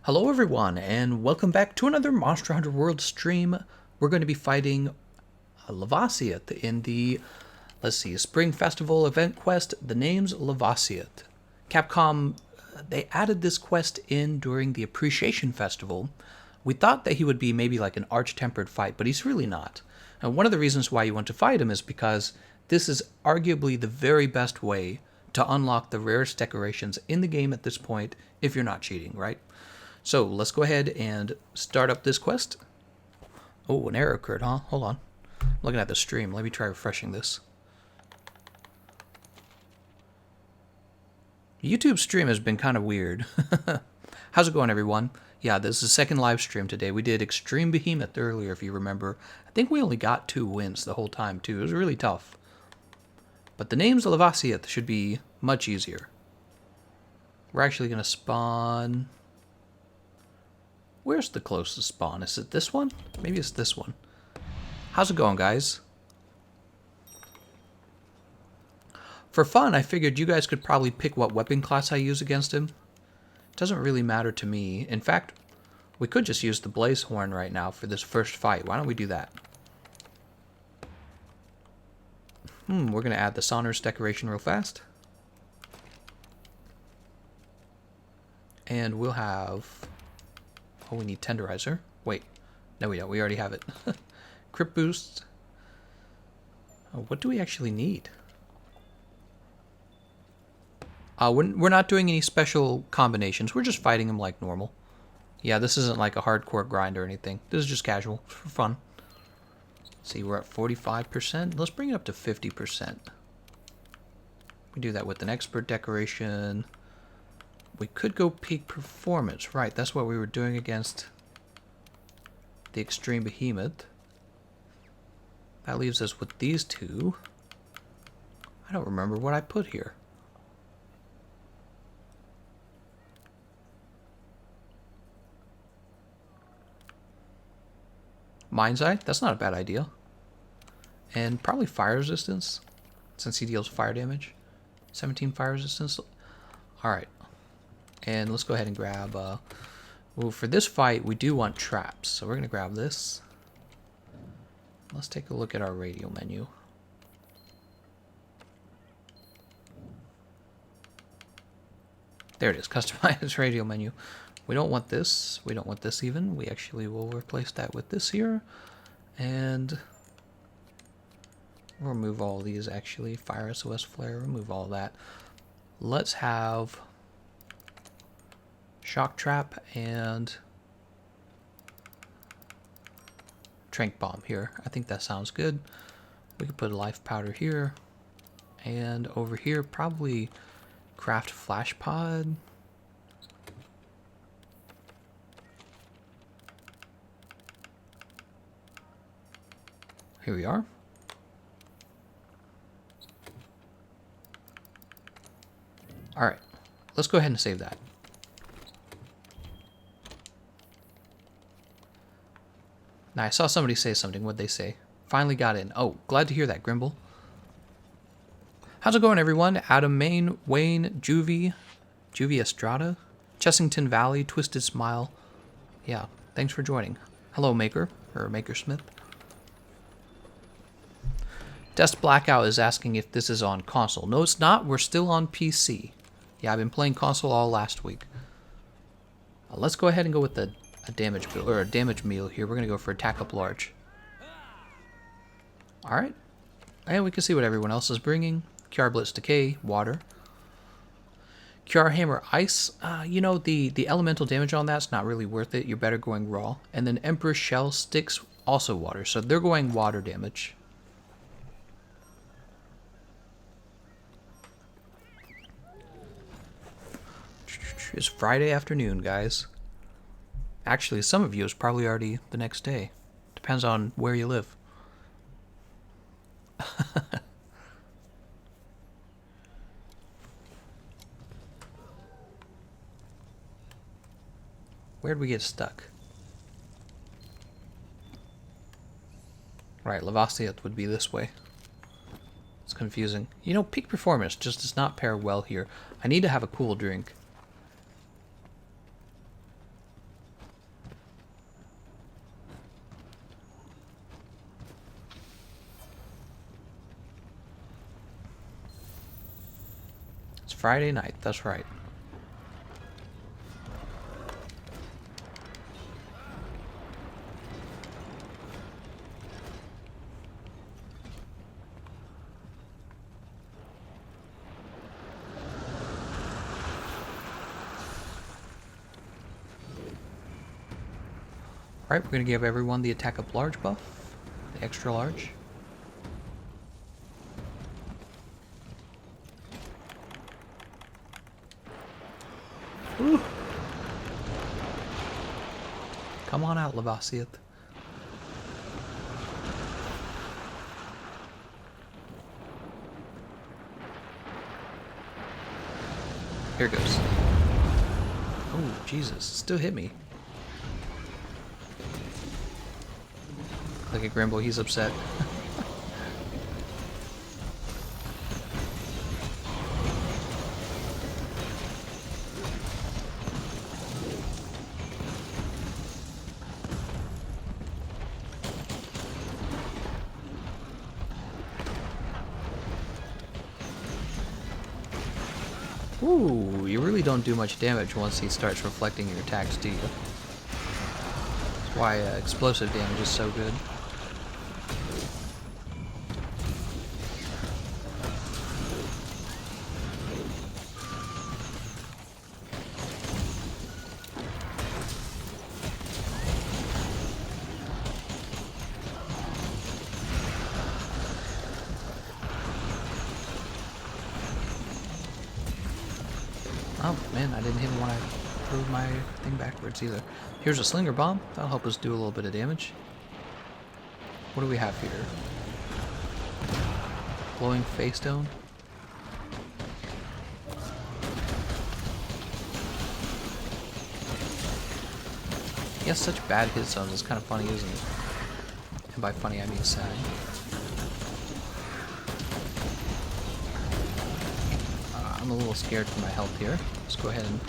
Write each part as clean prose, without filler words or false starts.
Hello everyone, and welcome back to another Monster Hunter World stream. We're going to be fighting Lavasioth in the, Spring Festival event quest. The name's Lavasioth. Capcom, they added this quest in during the Appreciation Festival. We thought that he would be maybe like an arch-tempered fight, but he's really not. And one of the reasons why you want to fight him is because this is arguably the very best way to unlock the rarest decorations in the game at this point if you're not cheating, right? So let's go ahead and start up this quest. Oh, an error occurred, huh? Hold on. I'm looking at the stream. Let me try refreshing this. YouTube stream has been kind of weird. How's it going, everyone? Yeah, this is the second live stream today. We did Extreme Behemoth earlier, if you remember. I think we only got 2 wins the whole time, too. It was really tough. But the names of Lavasioth should be much easier. We're actually going to spawn... Where's the closest spawn? Is it this one? Maybe it's this one. How's it going, guys? For fun, I figured you guys could probably pick what weapon class I use against him. It doesn't really matter to me. In fact, we could just use the Blaze Horn right now for this first fight. Why don't we do that? We're going to add the Sonorous decoration real fast. And we'll have... Oh, we need Tenderizer. Wait. No, we don't. We already have it. Crit Boost. Oh, what do we actually need? We're not doing any special combinations. We're just fighting him like normal. Yeah, this isn't like a hardcore grind or anything. This is just casual for fun. Let's see, we're at 45%. Let's bring it up to 50%. We do that with an Expert decoration. We could go peak performance. Right, that's what we were doing against the Extreme Behemoth. That leaves us with these two. I don't remember what I put here. Mind's Eye? That's not a bad idea. And probably fire resistance, since he deals fire damage. 17 fire resistance. Alright. And let's go ahead and grab, well, for this fight, we do want traps. So we're going to grab this. Let's take a look at our radial menu. There it is, customize radial menu. We don't want this. We don't want this even. We actually will replace that with this here. And we'll remove all these, actually. Fire SOS Flare, remove all that. Let's have... Shock Trap and Trank Bomb here. I think that sounds good. We could put a Life Powder here. And over here, probably Craft Flash Pod. Here we are. Alright, let's go ahead and save that. Now, I saw somebody say something. What'd they say? Finally got in. Oh, glad to hear that, Grimble. How's it going, everyone? Adam Main, Wayne, Juvie Estrada, Chessington Valley, Twisted Smile. Yeah, thanks for joining. Hello, Maker, or Makersmith. Dest Blackout is asking if this is on console. No, it's not. We're still on PC. Yeah, I've been playing console all last week. Let's go ahead and go with a damage build, or a damage meal here. We're gonna go for attack up large. All right, and we can see what everyone else is bringing. QR Blitz Decay, water. QR Hammer Ice. You know, the elemental damage on that's not really worth it. You're better going raw. And then Emperor's Shell Sticks, also water. So they're going water damage. It's Friday afternoon, guys. Actually, some of you is probably already the next day. Depends on where you live. Where'd we get stuck? Right, Lavasioth would be this way. It's confusing. You know, peak performance just does not pair well here. I need to have a cool drink. It's Friday night, that's right. Alright, we're going to give everyone the attack up large buff. The extra large. Ooh. Come on out, Lavasioth. Here goes. Oh, Jesus. Still hit me. Look at Grimble, he's upset. Ooh, you really don't do much damage once he starts reflecting your attacks, do you? That's why explosive damage is so good. Oh man, I didn't hit him when I threw my thing backwards either. Here's a slinger bomb. That'll help us do a little bit of damage. What do we have here? Glowing face stone. He has such bad hit zones, it's kind of funny, isn't it? And by funny, I mean sad. I'm a little scared for my health here. Let's go ahead and...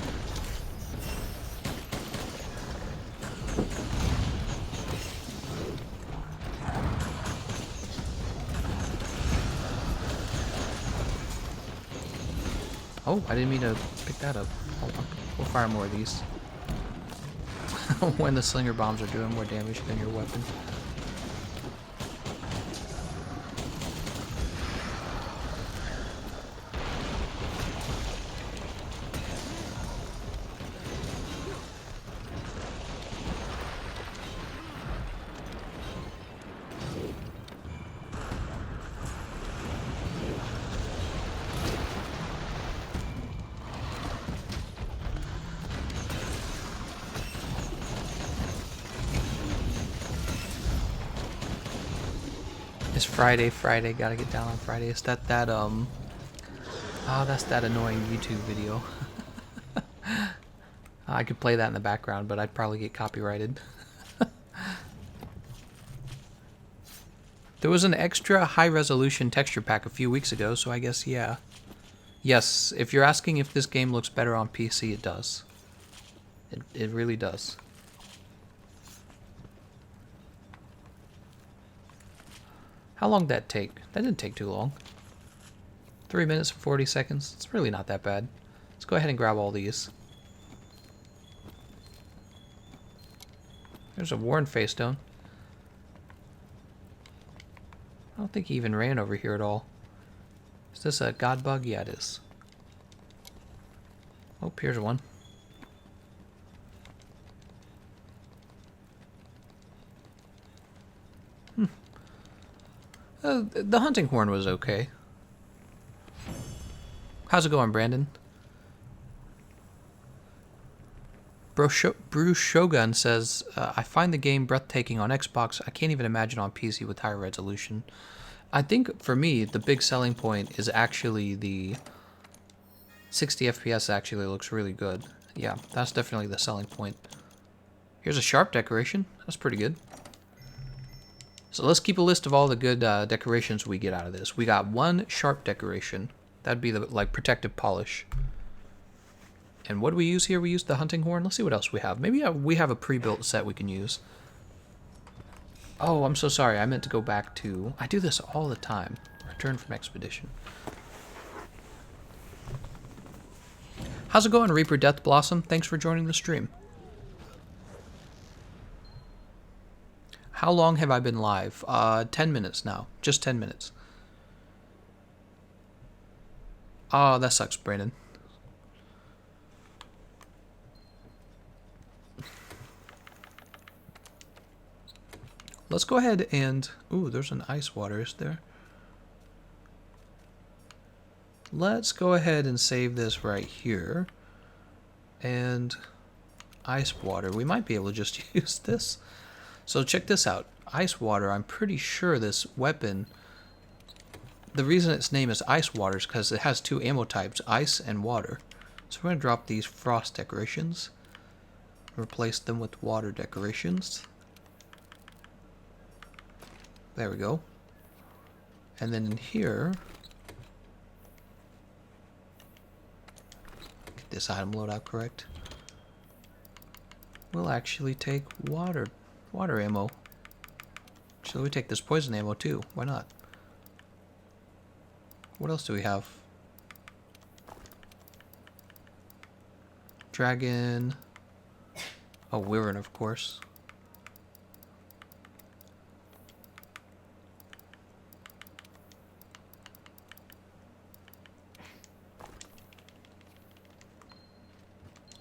Oh, I didn't mean to pick that up. Hold on. We'll fire more of these. When the slinger bombs are doing more damage than your weapon. It's Friday, gotta get down on Friday. Is that oh, that's that annoying YouTube video. I could play that in the background, but I'd probably get copyrighted. There was an extra high-resolution texture pack a few weeks ago, so I guess, yeah. Yes, if you're asking if this game looks better on PC, it does. It really does. How long did that take? That didn't take too long. 3 minutes and 40 seconds. It's really not that bad. Let's go ahead and grab all these. There's a worn face stone. I don't think he even ran over here at all. Is this a god bug? Yeah, it is. Oh, here's one. The hunting horn was okay. How's it going, Brandon? Bruce Shogun says, I find the game breathtaking on Xbox. I can't even imagine on PC with higher resolution. I think, for me, the big selling point is actually the 60 FPS actually looks really good. Yeah, that's definitely the selling point. Here's a sharp decoration. That's pretty good. So let's keep a list of all the good decorations we get out of this. We got one sharp decoration. That'd be the like protective polish. And what do we use here? We use the hunting horn. Let's see what else we have. Maybe we have a pre-built set we can use. Oh, I'm so sorry. I meant to go back to... I do this all the time. Return from expedition. How's it going, Reaper Death Blossom? Thanks for joining the stream. How long have I been live? 10 minutes now. Just 10 minutes. Oh, that sucks, Brandon. Let's go ahead and... Ooh, there's an ice water, is there? Let's go ahead and save this right here. And ice water. We might be able to just use this. So check this out. Ice water, I'm pretty sure this weapon... The reason its name is ice water is because it has two ammo types, ice and water. So we're going to drop these frost decorations. Replace them with water decorations. There we go. And then in here... Get this item loadout correct. We'll actually take water ammo. Shall we take this poison ammo too? Why not? What else do we have? Dragon. Oh, Wyvern, of course.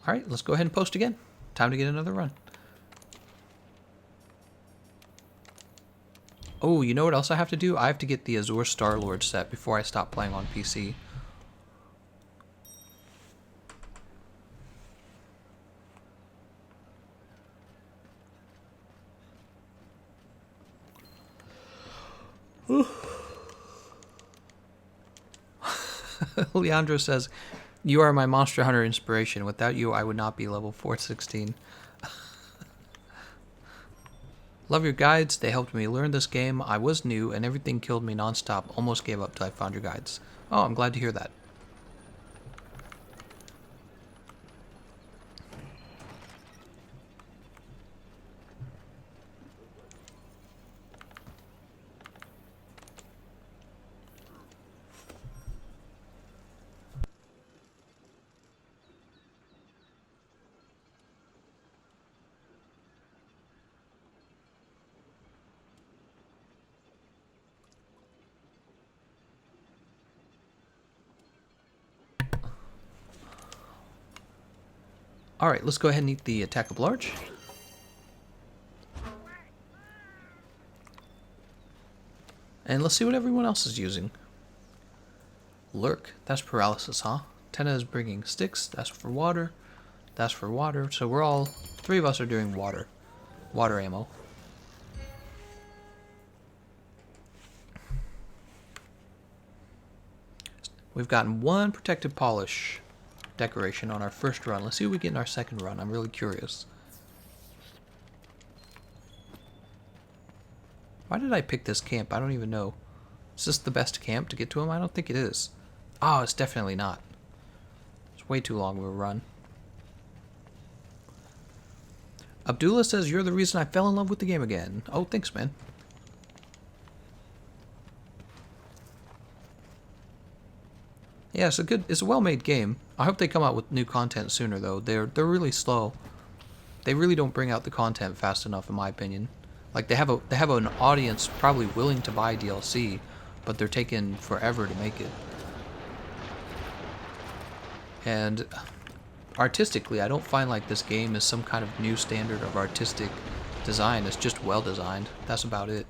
Alright, let's go ahead and post again. Time to get another run. Oh, you know what else I have to do? I have to get the Azure Star-Lord set before I stop playing on PC. Leandro says, "You are my Monster Hunter inspiration. Without you, I would not be level 416. Love your guides. They helped me learn this game. I was new, and everything killed me nonstop. Almost gave up till I found your guides." Oh, I'm glad to hear that. Alright, let's go ahead and eat the attack of large. And let's see what everyone else is using. Lurk, that's paralysis, huh? Tenna is bringing sticks, that's for water. That's for water. So we're all, three of us are doing water. Water ammo. We've gotten one protective polish decoration on our first run. Let's see what we get in our second run. I'm really curious. Why did I pick this camp? I don't even know. Is this the best camp to get to him? I don't think it is. Oh, it's definitely not. It's way too long of a run. Abdullah says, "You're the reason I fell in love with the game again." Oh, thanks, man. Yeah, it's a well-made game. I hope they come out with new content sooner, though. They're really slow. They really don't bring out the content fast enough, in my opinion. Like they have an audience probably willing to buy DLC, but they're taking forever to make it. And artistically, I don't find like this game is some kind of new standard of artistic design. It's just well designed. That's about it.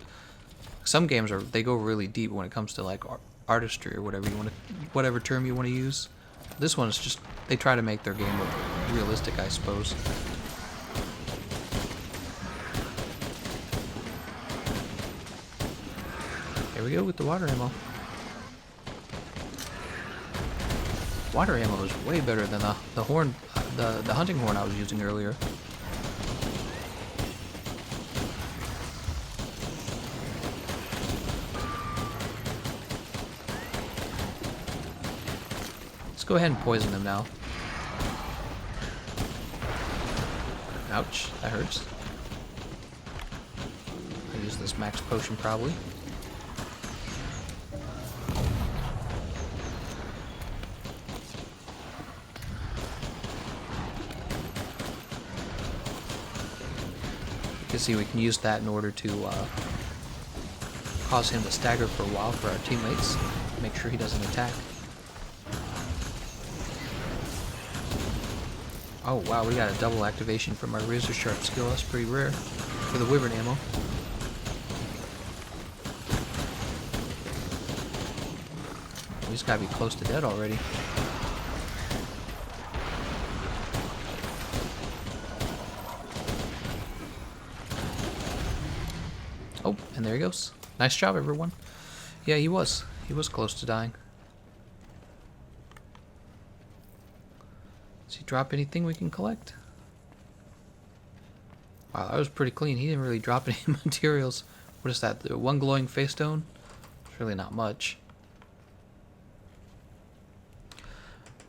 Some games they go really deep when it comes to like artistry or whatever term you want to use. This one is just, they try to make their game look realistic, I suppose. Here we go with the water ammo. Water ammo is way better than the horn, the hunting horn I was using earlier. Let's go ahead and poison them now. Ouch, that hurts. I'll use this max potion probably. can see we can use that in order to cause him to stagger for a while for our teammates. Make sure he doesn't attack. Oh wow, we got a double activation from our razor sharp skill. That's pretty rare for the wyvern ammo. He's gotta be close to dead already. Oh, and there he goes. Nice job, everyone. Yeah, he was. He was close to dying. Does he drop anything we can collect? Wow, that was pretty clean. He didn't really drop any materials. What is that? The one glowing face stone? It's really not much.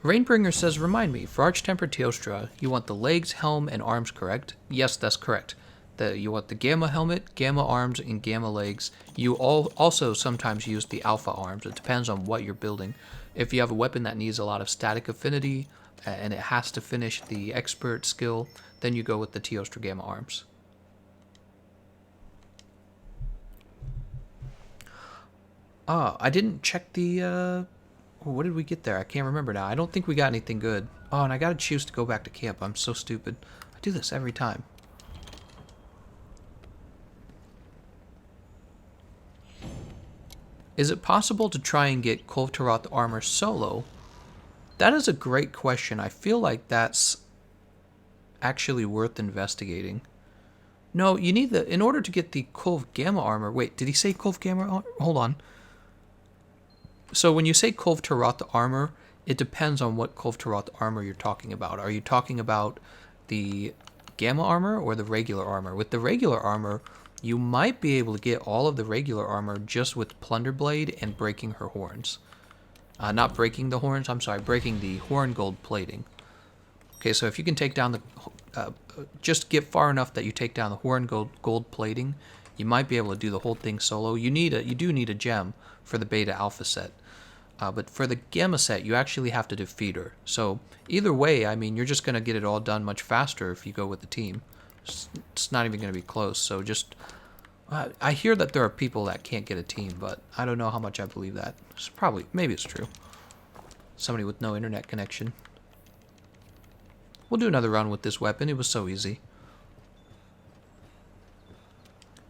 Rainbringer says, remind me, for Arch-Tempered Teostra, you want the legs, helm, and arms, correct? Yes, that's correct. You want the Gamma helmet, Gamma arms, and Gamma legs. You also sometimes use the Alpha arms. It depends on what you're building. If you have a weapon that needs a lot of static affinity, and it has to finish the expert skill, then you go with the Teostra Gamma arms. I didn't check the... what did we get there? I can't remember now. I don't think we got anything good. Oh, and I gotta choose to go back to camp. I'm so stupid. I do this every time. Is it possible to try and get Kulvtaroth armor solo? That is a great question. I feel like that's actually worth investigating. No, you need in order to get the Kulv Gamma armor. Wait, did he say Kulv Gamma armor? Hold on. So when you say Kulvtaroth armor, it depends on what Kulvtaroth armor you're talking about. Are you talking about the Gamma armor or the regular armor? With the regular armor, you might be able to get all of the regular armor just with Plunderblade and breaking her horns. Not breaking the horns, I'm sorry, breaking the horn gold plating. Okay, so if you can take down the... just get far enough that you take down the horn gold plating, you might be able to do the whole thing solo. You do need a gem for the beta alpha set. But for the gamma set, you actually have to defeat her. So either way, I mean, you're just going to get it all done much faster if you go with the team. It's not even going to be close. So just... I hear that there are people that can't get a team, but I don't know how much I believe that. It's maybe it's true. Somebody with no internet connection. We'll do another run with this weapon. It was so easy.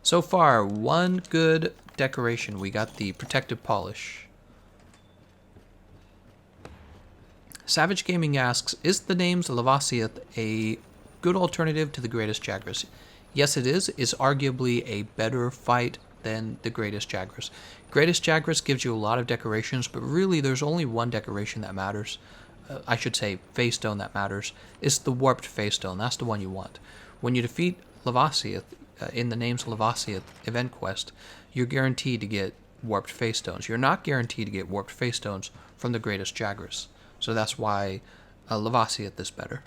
So far, one good decoration. We got the protective polish. Savage Gaming asks, is the name's Lavasioth a good alternative to the Greatest Jagras? Yes, it is. It's arguably a better fight than the Greatest Jagras. Greatest Jagras gives you a lot of decorations, but really there's only one decoration that matters. I should say face stone that matters. It's the warped face stone. That's the one you want. When you defeat Lavasioth in the name's Lavasioth event quest, you're guaranteed to get warped face stones. You're not guaranteed to get warped face stones from the Greatest Jagras. So that's why Lavasioth is better.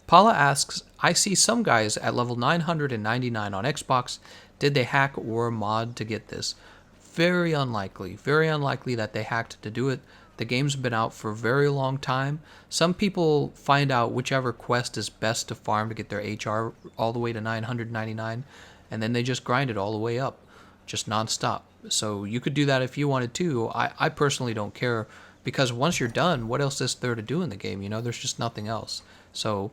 Paula asks, I see some guys at level 999 on Xbox. Did they hack or mod to get this? Very unlikely. Very unlikely that they hacked to do it. The game's been out for a very long time. Some people find out whichever quest is best to farm to get their HR all the way to 999, and then they just grind it all the way up, just non-stop. So you could do that if you wanted to. I personally don't care, because once you're done, what else is there to do in the game? You know, there's just nothing else. So...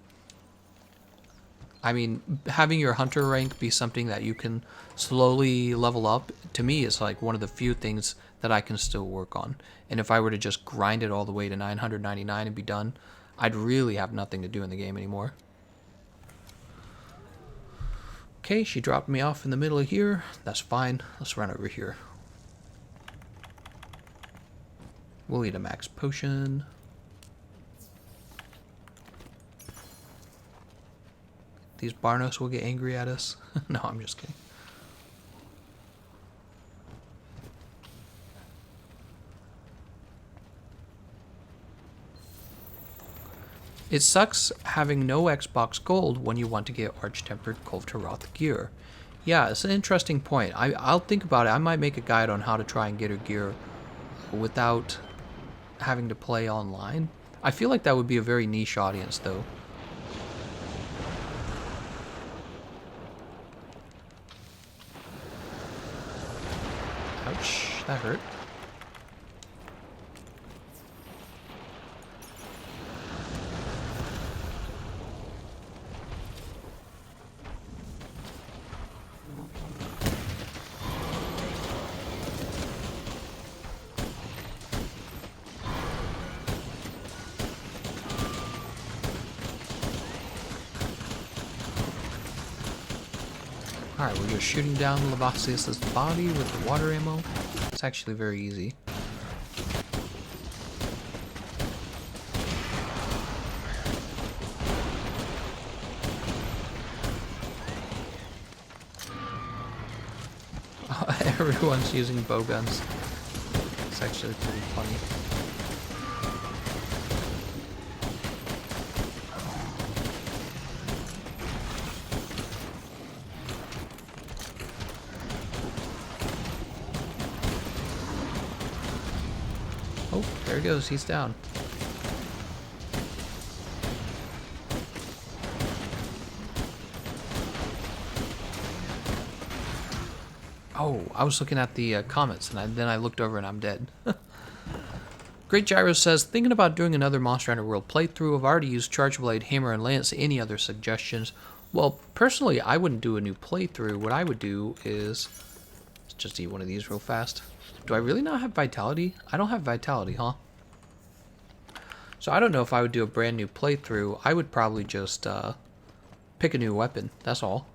I mean, having your hunter rank be something that you can slowly level up, to me, is like one of the few things that I can still work on. And if I were to just grind it all the way to 999 and be done, I'd really have nothing to do in the game anymore. Okay, she dropped me off in the middle of here. That's fine. Let's run over here. We'll eat a max potion. These Barnos will get angry at us. No, I'm just kidding. It sucks having no Xbox Gold when you want to get Arch-Tempered Kulvtaroth gear. Yeah, it's an interesting point. I'll think about it. I might make a guide on how to try and get her gear without having to play online. I feel like that would be a very niche audience, though. Ouch, that hurt. Alright, we're just shooting down Lavasioth's body with the water ammo. It's actually very easy. Everyone's using bow guns. It's actually pretty funny. Oh, there he goes. He's down. Oh, I was looking at the comments, and then I looked over and I'm dead. Great Gyro says, thinking about doing another Monster Hunter World playthrough. I've already used Charge Blade, Hammer, and Lance. Any other suggestions? Well, personally, I wouldn't do a new playthrough. What I would do is... Let's just eat one of these real fast. Do I really not have Vitality? I don't have Vitality, huh? So I don't know if I would do a brand new playthrough. I would probably just pick a new weapon. That's all.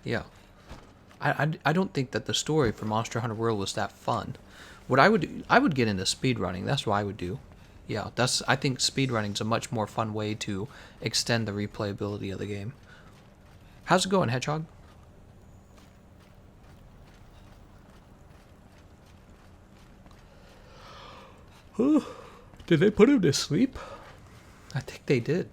Yeah. I don't think that the story for Monster Hunter World was that fun. What I would do, I would get into speedrunning. That's what I would do. Yeah, I think speedrunning is a much more fun way to extend the replayability of the game. How's it going, Hedgehog? Did they put him to sleep? I think they did.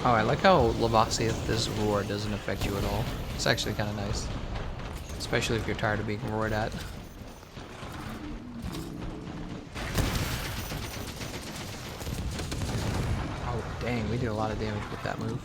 Oh, I like how Lavasioth, this roar doesn't affect you at all. It's actually kind of nice. Especially if you're tired of being roared at. Oh, dang, we did a lot of damage with that move.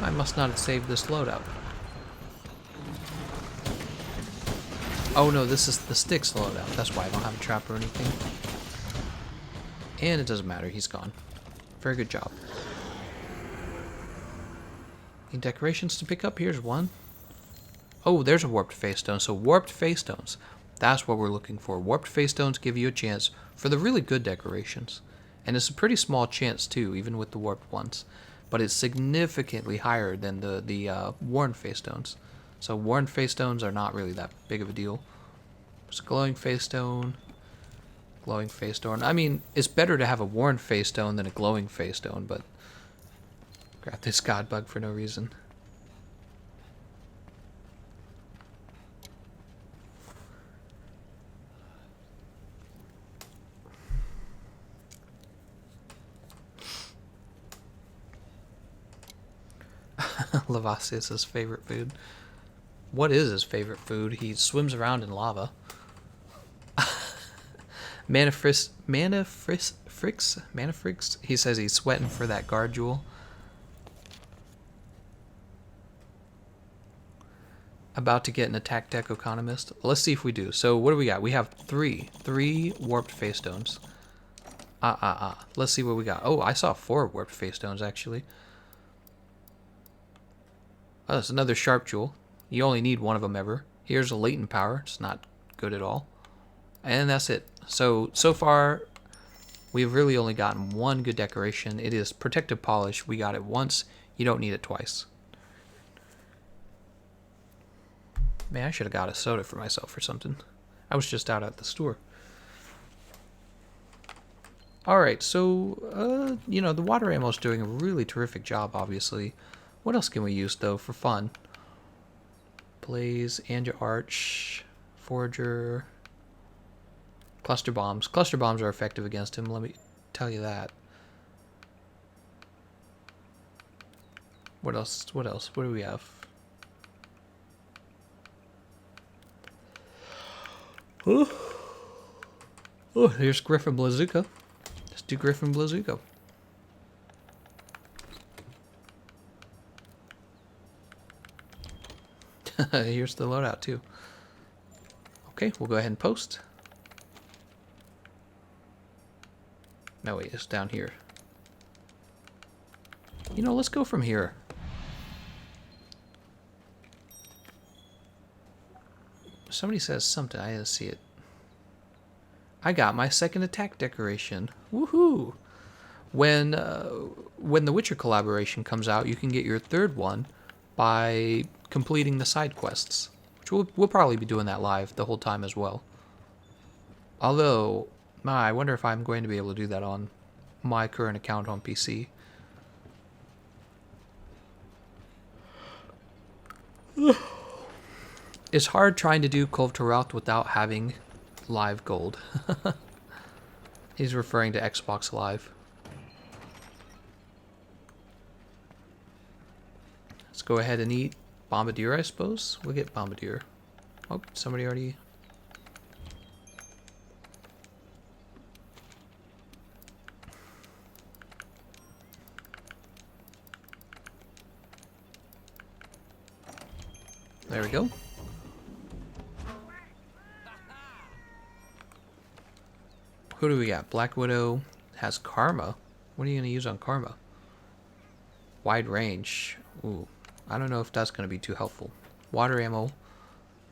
I must not have saved this loadout. Oh no, this is the sticks loadout. That's why I don't have a trap or anything. And it doesn't matter, he's gone. Very good job. Any decorations to pick up? Here's one. Oh, there's a warped face stone. So warped face stones. That's what we're looking for. Warped face stones give you a chance for the really good decorations. And it's a pretty small chance too, even with the warped ones. But it's significantly higher than the worn face stones. So worn face stones are not really that big of a deal. There's a glowing face stone. Glowing face stone. I mean, it's better to have a worn face stone than a glowing face stone, but grab this god bug for no reason. Lavasioth's favorite food. What is his favorite food? He swims around in lava. Manafrix, he says he's sweating for that guard jewel. About to get an attack TheGameconomist. Let's see if we do. So what do we got? We have three warped face stones. Let's see what we got. Oh, I saw 4 warped face stones actually. Oh, that's another sharp jewel. You only need one of them ever. Here's a latent power. It's not good at all. And that's it. So far, We've really only gotten one good decoration. It is Protective Polish. We got it once. You don't need it twice. Man, I should have got a soda for myself or something. I was just out at the store. Alright, so, you know, the water ammo's doing a really terrific job, obviously. What else can we use, though, for fun? Blaze, Anja Arch, Forager, Cluster Bombs. Cluster Bombs are effective against him, let me tell you that. What else? What else? What do we have? Oh, here's Griffin Blazuka. Let's do Griffin Blazuka. Here's the loadout too. Okay, we'll go ahead and post. No, wait, it's down here. You know, let's go from here. Somebody says something. I didn't see it. I got my second attack decoration. Woohoo! When the Witcher collaboration comes out, you can get your third one by completing the side quests, which we'll probably be doing that live the whole time as well. Although, I wonder if I'm going to be able to do that on my current account on PC. It's hard trying to do Cove to Rout without having live gold. He's referring to Xbox Live. Let's go ahead and eat Bombardier, I suppose. We'll get Bombardier. Oh, somebody already... There we go. Who do we got? Black Widow has Karma. What are you going to use on Karma? Wide range. Ooh, I don't know if that's going to be too helpful. Water ammo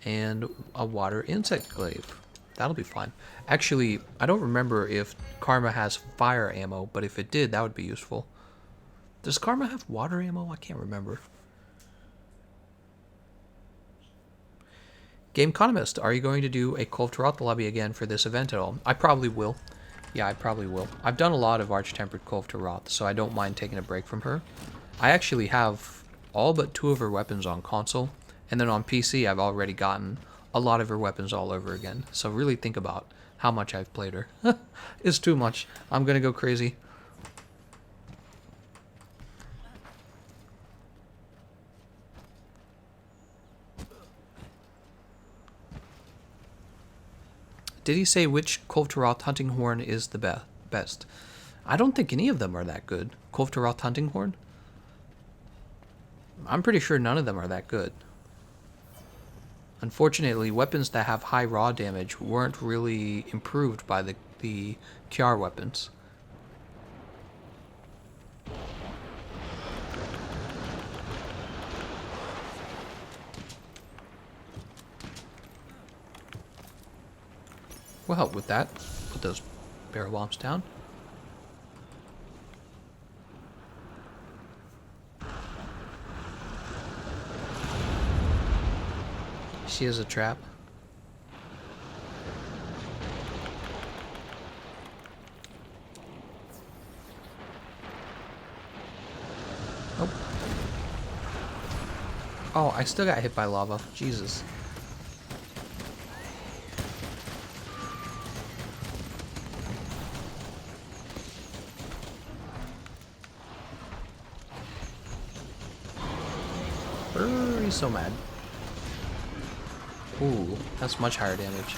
and a water insect glaive. That'll be fine. Actually, I don't remember if Karma has fire ammo, but if it did, that would be useful. Does Karma have water ammo? I can't remember. Gameconomist, are you going to do a Cove to Rout the lobby again for this event at all? I probably will. Yeah, I probably will. I've done a lot of Arch-Tempered Cove to Rout, so I don't mind taking a break from her. I actually have all but 2 of her weapons on console, and then on PC I've already gotten a lot of her weapons all over again. So really think about how much I've played her. It's too much. I'm gonna go crazy. Did he say which Cove to Rout hunting horn is the best? I don't think any of them are that good. Cove to Rout hunting horn? I'm pretty sure none of them are that good. Unfortunately, weapons that have high raw damage weren't really improved by the QR weapons. We'll help with that. Put those barrel bombs down. She is a trap. Oh. Oh, I still got hit by lava. Jesus. He's so mad. Ooh, that's much higher damage.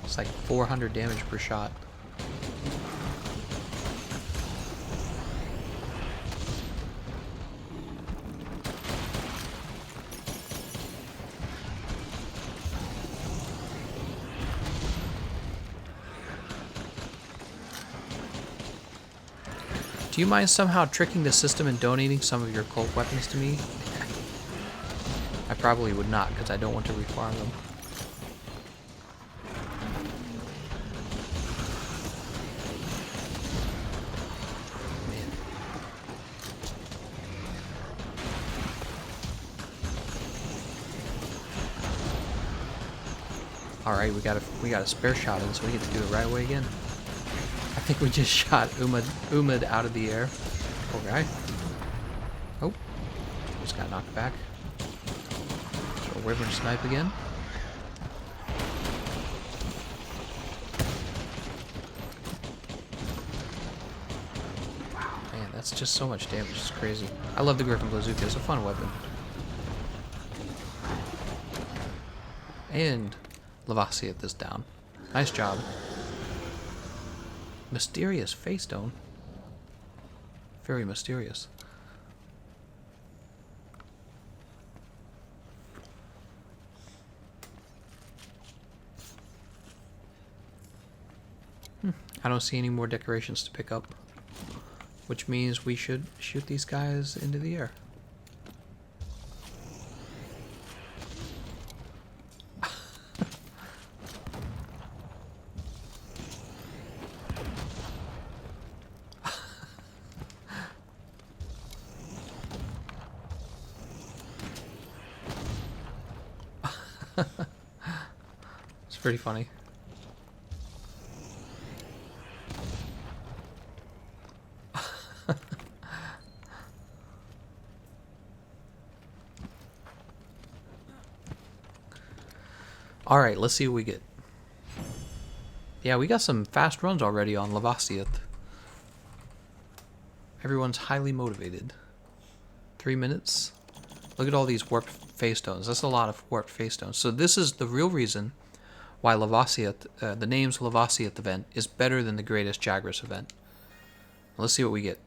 It's like 400 damage per shot. Do you mind somehow tricking the system and donating some of your cult weapons to me? I probably would not, because I don't want to refarm them. Man. Alright, we got a spare shot in, so we get to do it right away again. I think we just shot Umad out of the air. Poor guy. Oh. Just got knocked back. So Wyvern snipe again. Wow, man, that's just so much damage. It's crazy. I love the Griffin Bazooka. It's a fun weapon. And Lavasioth is down. Nice job. Mysterious face stone. Very mysterious. I don't see any more decorations to pick up, which means we should shoot these guys into the air. It's pretty funny. Alright, let's see what we get. Yeah, we got some fast runs already on Lavasioth. Everyone's highly motivated. 3 minutes. Look at all these warped face stones. That's a lot of warped face stones. So this is the real reason why Lavasioth, the name's Lavasioth event, is better than the Greatest Jagras event. Let's see what we get.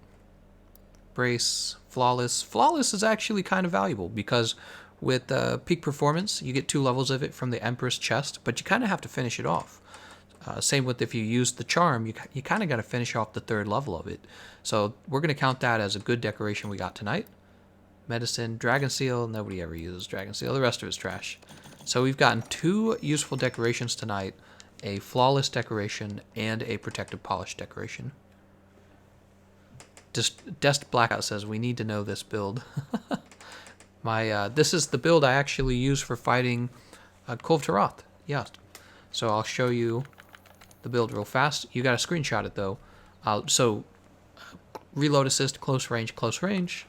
Brace, Flawless. Flawless is actually kind of valuable because with peak performance, you get 2 levels of it from the Empress chest, but you kind of have to finish it off. Same with if you use the charm, you kind of got to finish off the 3rd level of it. So we're going to count that as a good decoration we got tonight. Medicine, Dragon Seal, nobody ever uses Dragon Seal. The rest of it's trash. So we've gotten 2 useful decorations tonight, a Flawless decoration and a Protective Polish decoration. Dest Blackout says, we need to know this build. This is the build I actually use for fighting Kulve Taroth. Yeah. So I'll show you the build real fast. You got to screenshot it though. Reload assist, close range, close range.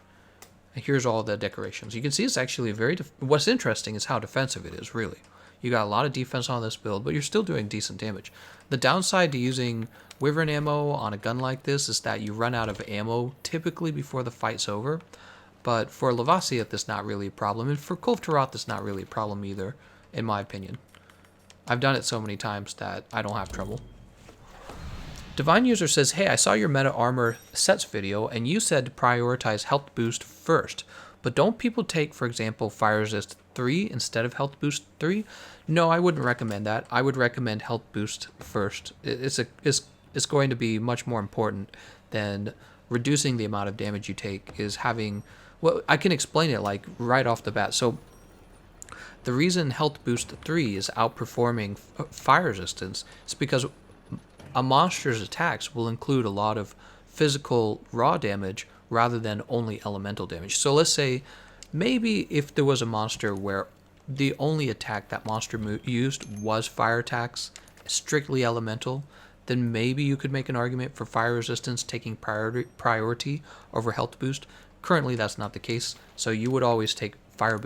And here's all the decorations. You can see it's actually what's interesting is how defensive it is, really. You got a lot of defense on this build, but you're still doing decent damage. The downside to using Wyvern ammo on a gun like this is that you run out of ammo typically before the fight's over. But for Lavasioth, that's not really a problem. And for Kulve Taroth, that's not really a problem either, in my opinion. I've done it so many times that I don't have trouble. Divine User says, hey, I saw your meta armor sets video, and you said to prioritize health boost first. But don't people take, for example, Fire Resist 3 instead of health boost 3? No, I wouldn't recommend that. I would recommend health boost first. It's going to be much more important than reducing the amount of damage you take is having... Well, I can explain it like right off the bat. So the reason Health Boost 3 is outperforming fire resistance is because a monster's attacks will include a lot of physical raw damage rather than only elemental damage. So let's say maybe if there was a monster where the only attack that monster used was fire attacks, strictly elemental, then maybe you could make an argument for fire resistance taking priority over health boost. Currently, that's not the case, so you would always take health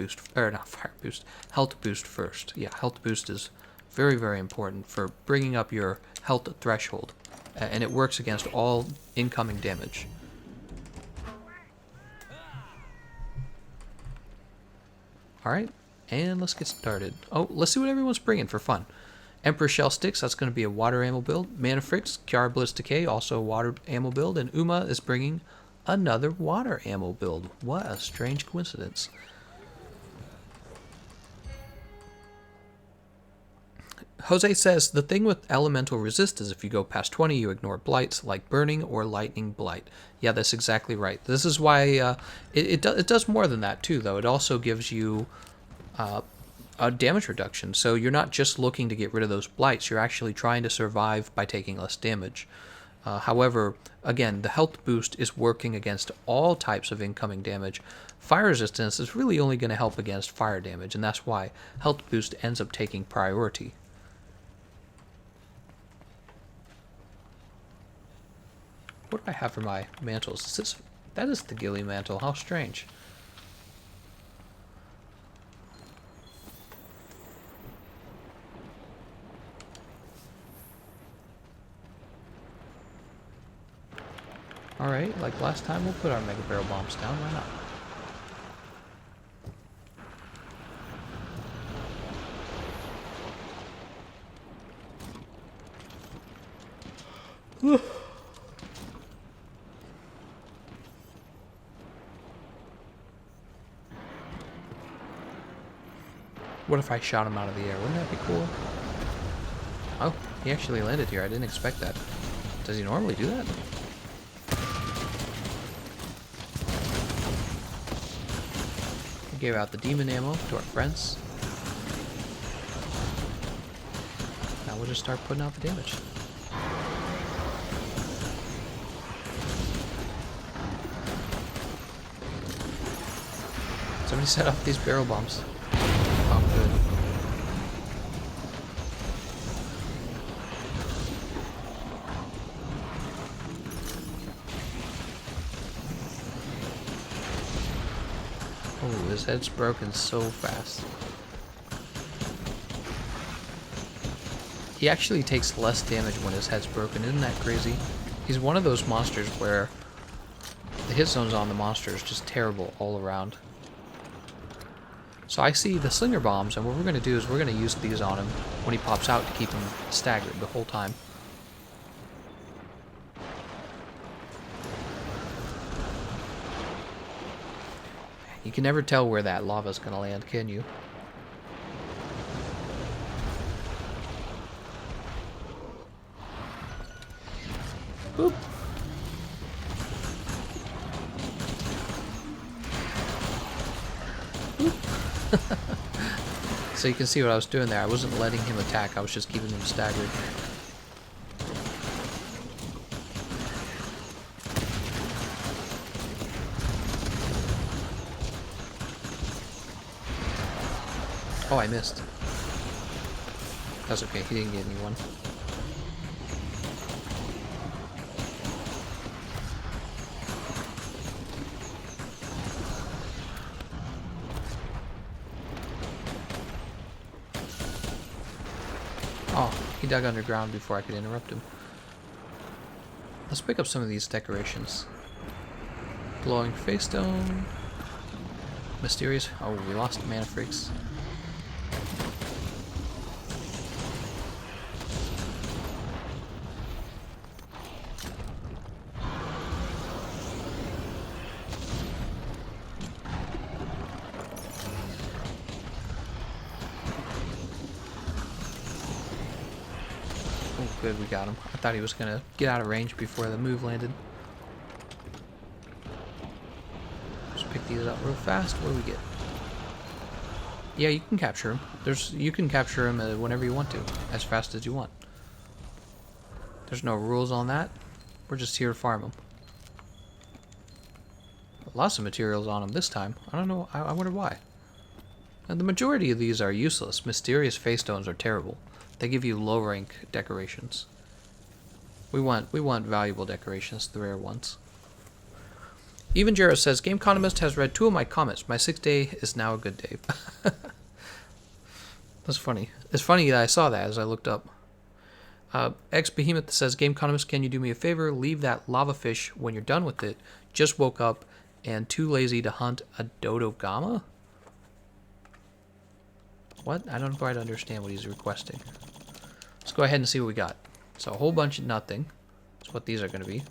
boost first. Yeah, health boost is very, very important for bringing up your health threshold, and it works against all incoming damage. Alright, and let's get started. Oh, let's see what everyone's bringing for fun. Emperor Shell Sticks, that's going to be a water ammo build. Manafrix, Kiara Blitz Decay, also a water ammo build. And Uma is bringing another water ammo build. What a strange coincidence. Jose says, the thing with elemental resist is if you go past 20, you ignore blights like burning or lightning blight. Yeah, that's exactly right. This is why it does more than that too, though. It also gives you damage reduction. So you're not just looking to get rid of those blights, you're actually trying to survive by taking less damage. However, again, the health boost is working against all types of incoming damage. Fire resistance is really only going to help against fire damage, and that's why health boost ends up taking priority. What do I have for my mantles? That is the ghillie mantle. How strange. Alright, like last time, we'll put our mega barrel bombs down. Why not? What if I shot him out of the air? Wouldn't that be cool? Oh, he actually landed here. I didn't expect that. Does he normally do that? We gave out the demon ammo to our friends. Now we'll just start putting out the damage. Somebody set off these barrel bombs. Oh, good. Oh, his head's broken so fast. He actually takes less damage when his head's broken. Isn't that crazy? He's one of those monsters where the hit zones on the monster is just terrible all around. So I see the slinger bombs, and what we're going to do is we're going to use these on him when he pops out to keep him staggered the whole time. You can never tell where that lava's going to land, can you? Boop. So you can see what I was doing there. I wasn't letting him attack, I was just keeping him staggered. Oh, I missed. That's okay, he didn't get anyone. Oh, he dug underground before I could interrupt him. Let's pick up some of these decorations. Glowing face stone. Mysterious. Oh, we lost mana freaks. Good, we got him. I thought he was gonna get out of range before the move landed. Just pick these up real fast. What do we get? Yeah, you can capture him. You can capture him whenever you want to, as fast as you want. There's no rules on that. We're just here to farm him. Lots of materials on him this time. I don't know. I wonder why. And the majority of these are useless. Mysterious face stones are terrible. They give you low rank decorations. We want valuable decorations, the rare ones. Even Jero says, Gameconomist has read 2 of my comments. My 6th day is now a good day. That's funny. It's funny that I saw that as I looked up. X Behemoth says, Gameconomist, can you do me a favor? Leave that lava fish when you're done with it. Just woke up and too lazy to hunt a Dodogama? What? I don't quite understand what he's requesting. Let's go ahead and see what we got. So a whole bunch of nothing. That's what these are going to be.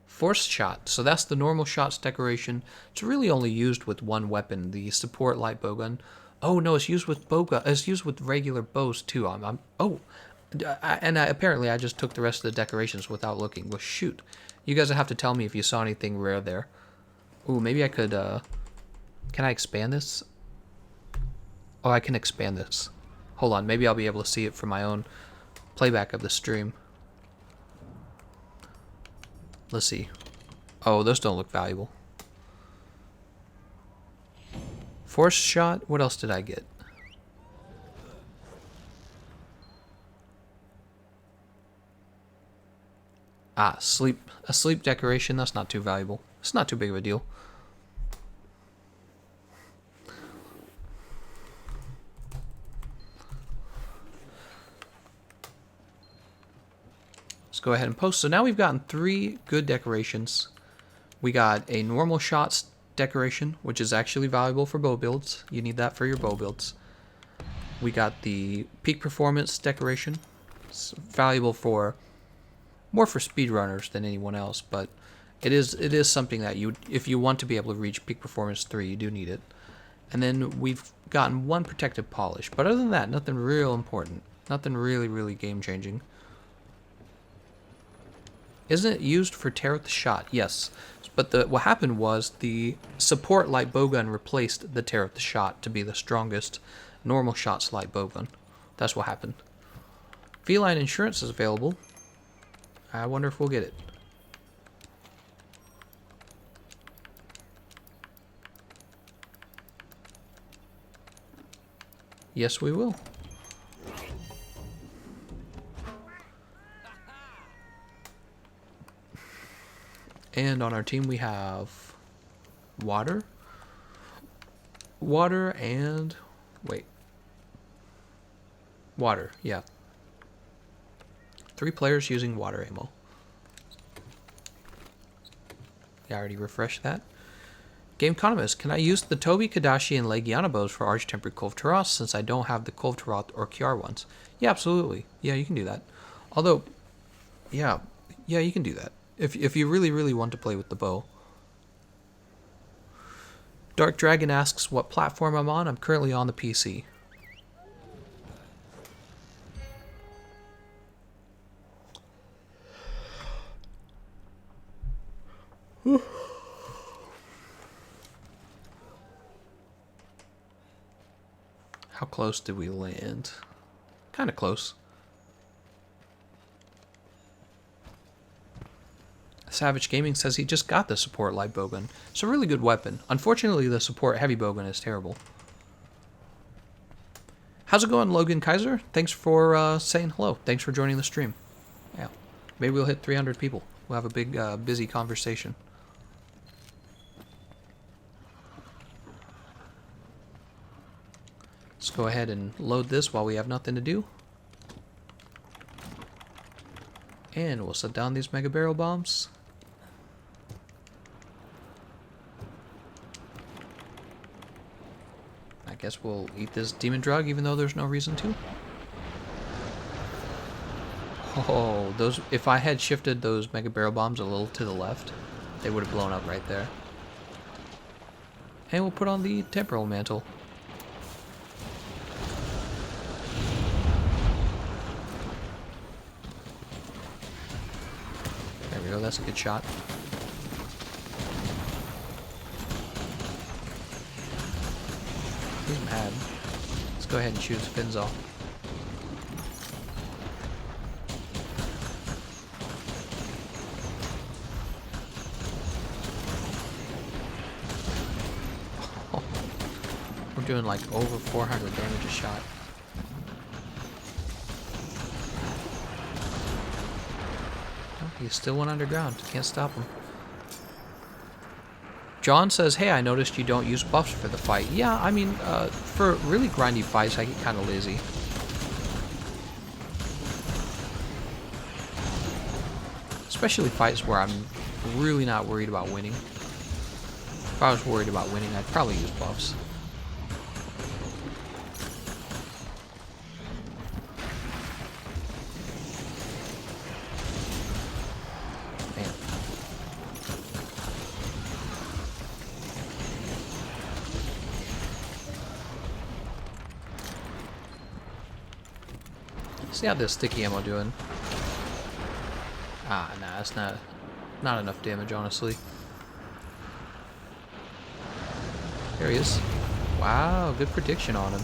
Force shot. So that's the normal shots decoration. It's really only used with one weapon, the support light bowgun. Oh no, it's used with bowgun. It's used with regular bows too. Apparently I just took the rest of the decorations without looking. Well, shoot. You guys have to tell me if you saw anything rare there. Ooh, maybe I could Can I expand this? Oh, I can expand this. Hold on, maybe I'll be able to see it from my own playback of the stream. Let's see. Oh, those don't look valuable. Force shot. What else did I get? Ah, a sleep decoration. That's not too valuable. It's not too big of a deal. Let's go ahead and post. So now we've gotten 3 good decorations. We got a normal shots decoration, which is actually valuable for bow builds. You need that for your bow builds. We got the peak performance decoration. It's valuable for more for speedrunners than anyone else, but it is something that you, if you want to be able to reach peak performance 3, you do need it. And then we've gotten 1 protective polish, but other than that, nothing real important. Nothing really game changing. Isn't it used for tear with the shot? Yes. But what happened was the support light bowgun replaced the tear with the shot to be the strongest normal shots light bowgun. That's what happened. Feline insurance is available. I wonder if we'll get it. Yes, we will. And on our team we have water. Water and... wait. Water, yeah. 3 players using water ammo. I already refreshed that. Gameconomist, can I use the Toby, Kadashi, and Legiana bows for Arch-Tempered Kulve Taroth since I don't have the Kulve Taroth or Kiar ones? Yeah, absolutely. Yeah, you can do that. Although, yeah, you can do that. If you really want to play with the bow. Dark Dragon asks what platform I'm on. I'm currently on the PC. How close did we land? Kind of close. Savage Gaming says he just got the support light bowgun. It's a really good weapon. Unfortunately, the support heavy bowgun is terrible. How's it going, Logan Kaiser? Thanks for saying hello. Thanks for joining the stream. Yeah, maybe we'll hit 300 people. We'll have a big, busy conversation. Let's go ahead and load this while we have nothing to do. And we'll set down these mega barrel bombs. I guess we'll eat this demon drug even though there's no reason to. Oh, those, if I had shifted those mega barrel bombs a little to the left, they would have blown up right there. And we'll put on the temporal mantle. There we go, that's a good shot. He's mad. Let's go ahead and shoot his fins off. Oh, we're doing like over 400 damage a shot. Oh, he's still one underground. Can't stop him. John says, hey, I noticed you don't use buffs for the fight. Yeah, I mean, for really grindy fights, I get kind of lazy. Especially fights where I'm really not worried about winning. If I was worried about winning, I'd probably use buffs. See how this sticky ammo doing? Ah, nah, that's not enough damage, honestly. There he is. Wow, good prediction on him.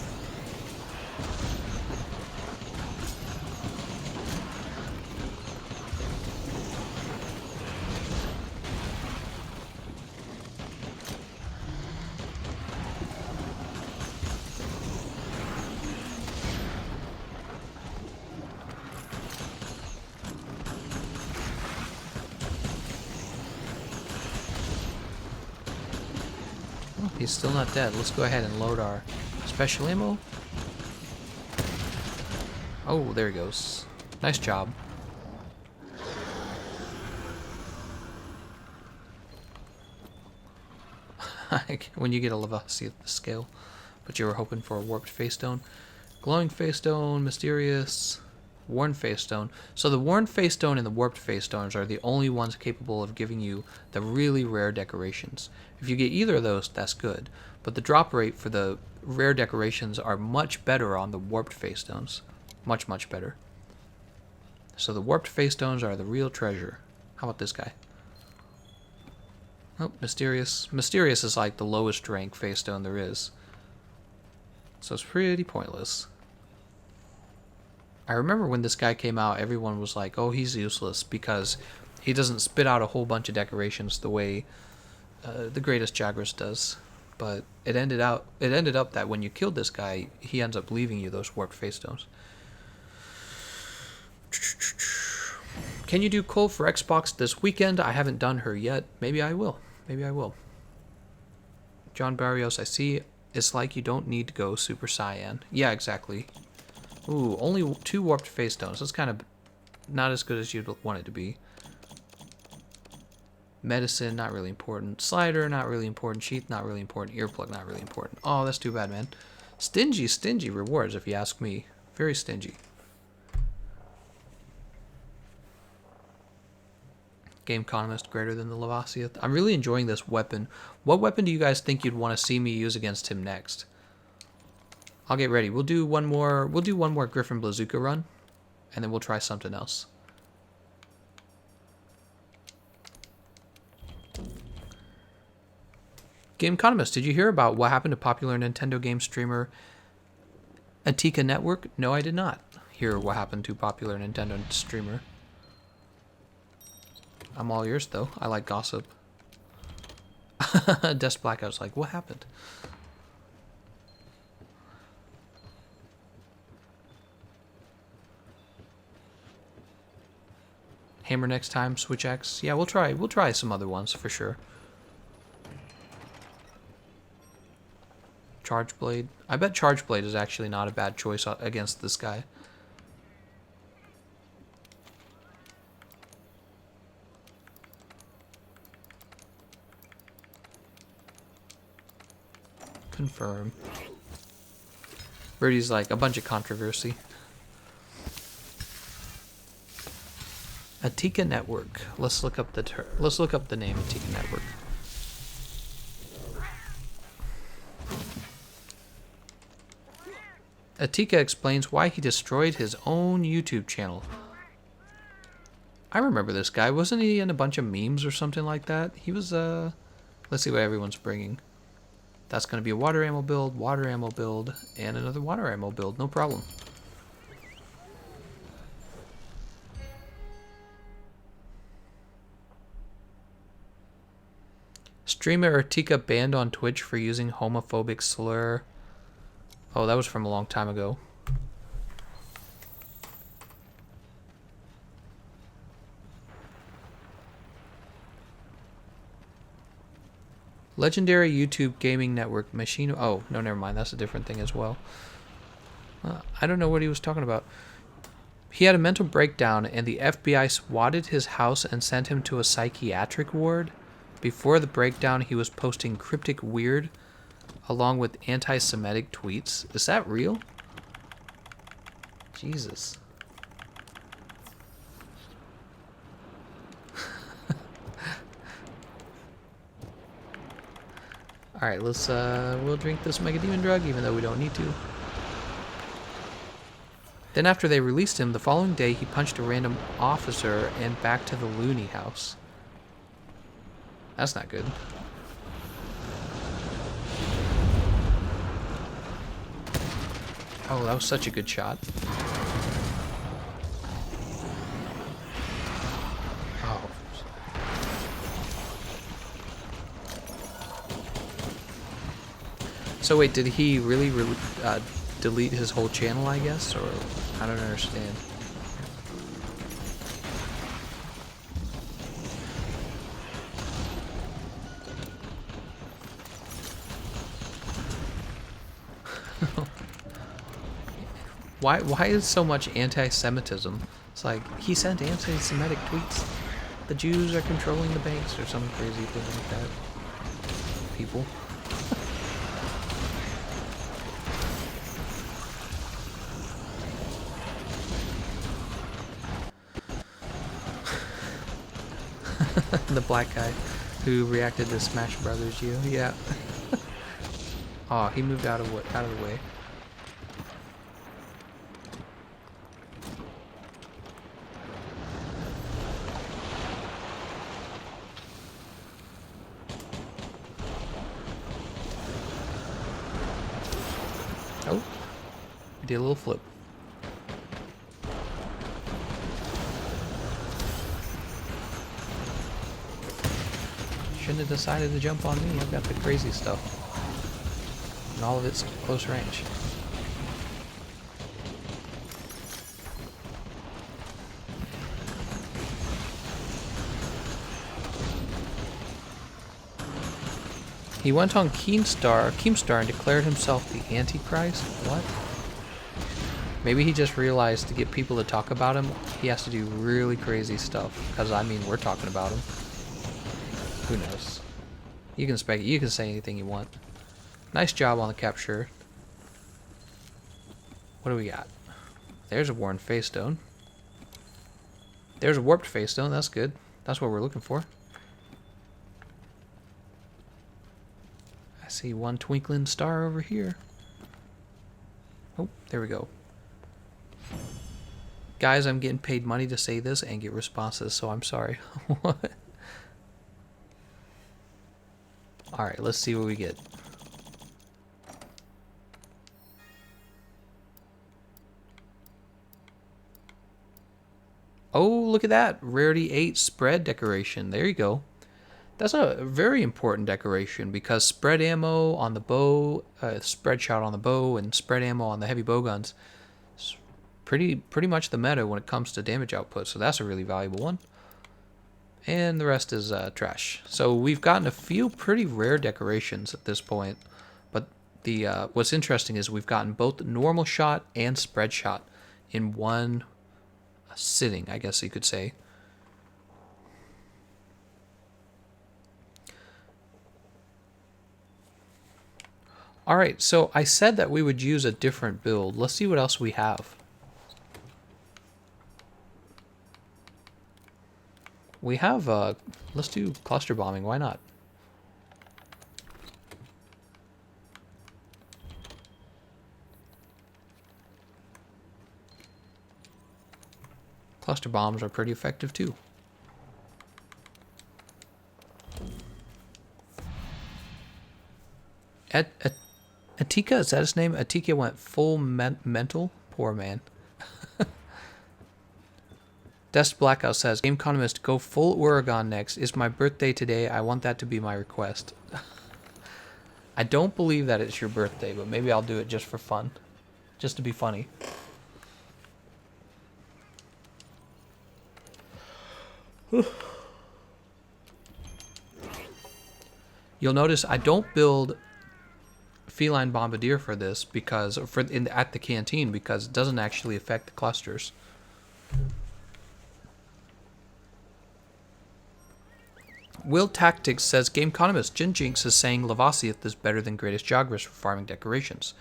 He's still not dead. Let's go ahead and load our special ammo. Oh, there he goes. Nice job. When you get a Lavasioth scale, but you were hoping for a warped face stone. Glowing face stone, mysterious, worn face stone. So the worn face stone and the warped face stones are the only ones capable of giving you the really rare decorations. If you get either of those, that's good. But the drop rate for the rare decorations are much better on the warped face stones. Much, much better. So the warped face stones are the real treasure. How about this guy? Oh, mysterious. Mysterious is like the lowest rank face stone there is. So it's pretty pointless. I remember when this guy came out, everyone was like, oh, he's useless because he doesn't spit out a whole bunch of decorations the way the greatest Jagras does. But it ended up that when you killed this guy, he ends up leaving you those warped face stones. Can you do Cole for Xbox this weekend? I haven't done her yet. Maybe I will. Maybe I will. John Barrios, I see. It's like you don't need to go Super Saiyan. Yeah, exactly. Ooh, only 2 warped face stones. That's kind of not as good as you'd want it to be. Medicine, not really important. Slider, not really important. Sheath, not really important. Earplug, not really important. Oh, that's too bad, man. Stingy rewards, if you ask me. Very stingy. Gameconomist greater than the Lavasioth. I'm really enjoying this weapon. What weapon do you guys think you'd want to see me use against him next? I'll get ready. We'll do one more Griffin Blazuka run, and then we'll try something else. Gameconomist, did you hear about what happened to popular Nintendo game streamer Atika Network? No, I did not hear what happened to popular Nintendo streamer. I'm all yours, though. I like gossip. Desk Blackout's like, what happened? Hammer next time, Switch X. Yeah, we'll try some other ones for sure. Charge Blade. I bet Charge Blade is actually not a bad choice against this guy. Confirm. Birdie's like a bunch of controversy. Atika Network. Let's look up the name Atika Network. Atika explains why he destroyed his own YouTube channel. I remember this guy. Wasn't he in a bunch of memes or something like that? He was, let's see what everyone's bringing. That's going to be a water ammo build, and another water ammo build. No problem. Streamer Atika banned on Twitch for using homophobic slur. Oh, that was from a long time ago. Legendary YouTube Gaming Network machine. Oh, no, never mind. That's a different thing as well. I don't know what he was talking about. He had a mental breakdown and the FBI swatted his house and sent him to a psychiatric ward. Before the breakdown, he was posting cryptic weird along with anti-Semitic tweets. Is that real? Jesus. Alright, let's, we'll drink this Mega Demon drug, even though we don't need to. Then after they released him, the following day he punched a random officer and back to the loony house. That's not good. Oh, that was such a good shot. Oh. So wait, did he really delete his whole channel, I guess? Or I don't understand. Why is so much anti-Semitism? It's like, he sent anti-Semitic tweets. The Jews are controlling the banks or some crazy thing like that. People. The black guy who reacted to Smash Brothers U. Yeah. Oh, he moved out of the way. Oh, he did a little flip. Shouldn't have decided to jump on me. I've got the crazy stuff. And all of it's close range. He went on Keemstar and declared himself the Antichrist? What? Maybe he just realized to get people to talk about him, he has to do really crazy stuff. Because, I mean, we're talking about him. Who knows? You can say anything you want. Nice job on the capture. What do we got? There's a worn face stone. There's a warped face stone. That's good. That's what we're looking for. I see one twinkling star over here. Oh, there we go. Guys, I'm getting paid money to say this and get responses, so I'm sorry. What? Alright, let's see what we get. Oh, look at that. Rarity 8 spread decoration. There you go. That's a very important decoration because spread ammo on the bow, spread shot on the bow, and spread ammo on the heavy bow guns is pretty much the meta when it comes to damage output. So that's a really valuable one. And the rest is trash. So we've gotten a few pretty rare decorations at this point. But the what's interesting is we've gotten both normal shot and spread shot in one sitting, I guess you could say. Alright, so I said that we would use a different build. Let's see what else we have. We have, let's do cluster bombing, why not? Cluster bombs are pretty effective too. Atika, is that his name? Atika went full mental? Poor man. Dest Blackout says, Gameconomist, go full Oregon next. It's my birthday today. I want that to be my request. I don't believe that it's your birthday, but maybe I'll do it just for fun. Just to be funny. You'll notice I don't build Feline Bombardier for this because at the canteen because it doesn't actually affect the clusters. Will Tactics says, Gameconomist, Jin Jinx is saying Lavasioth is better than Greatest Jagras for farming decorations.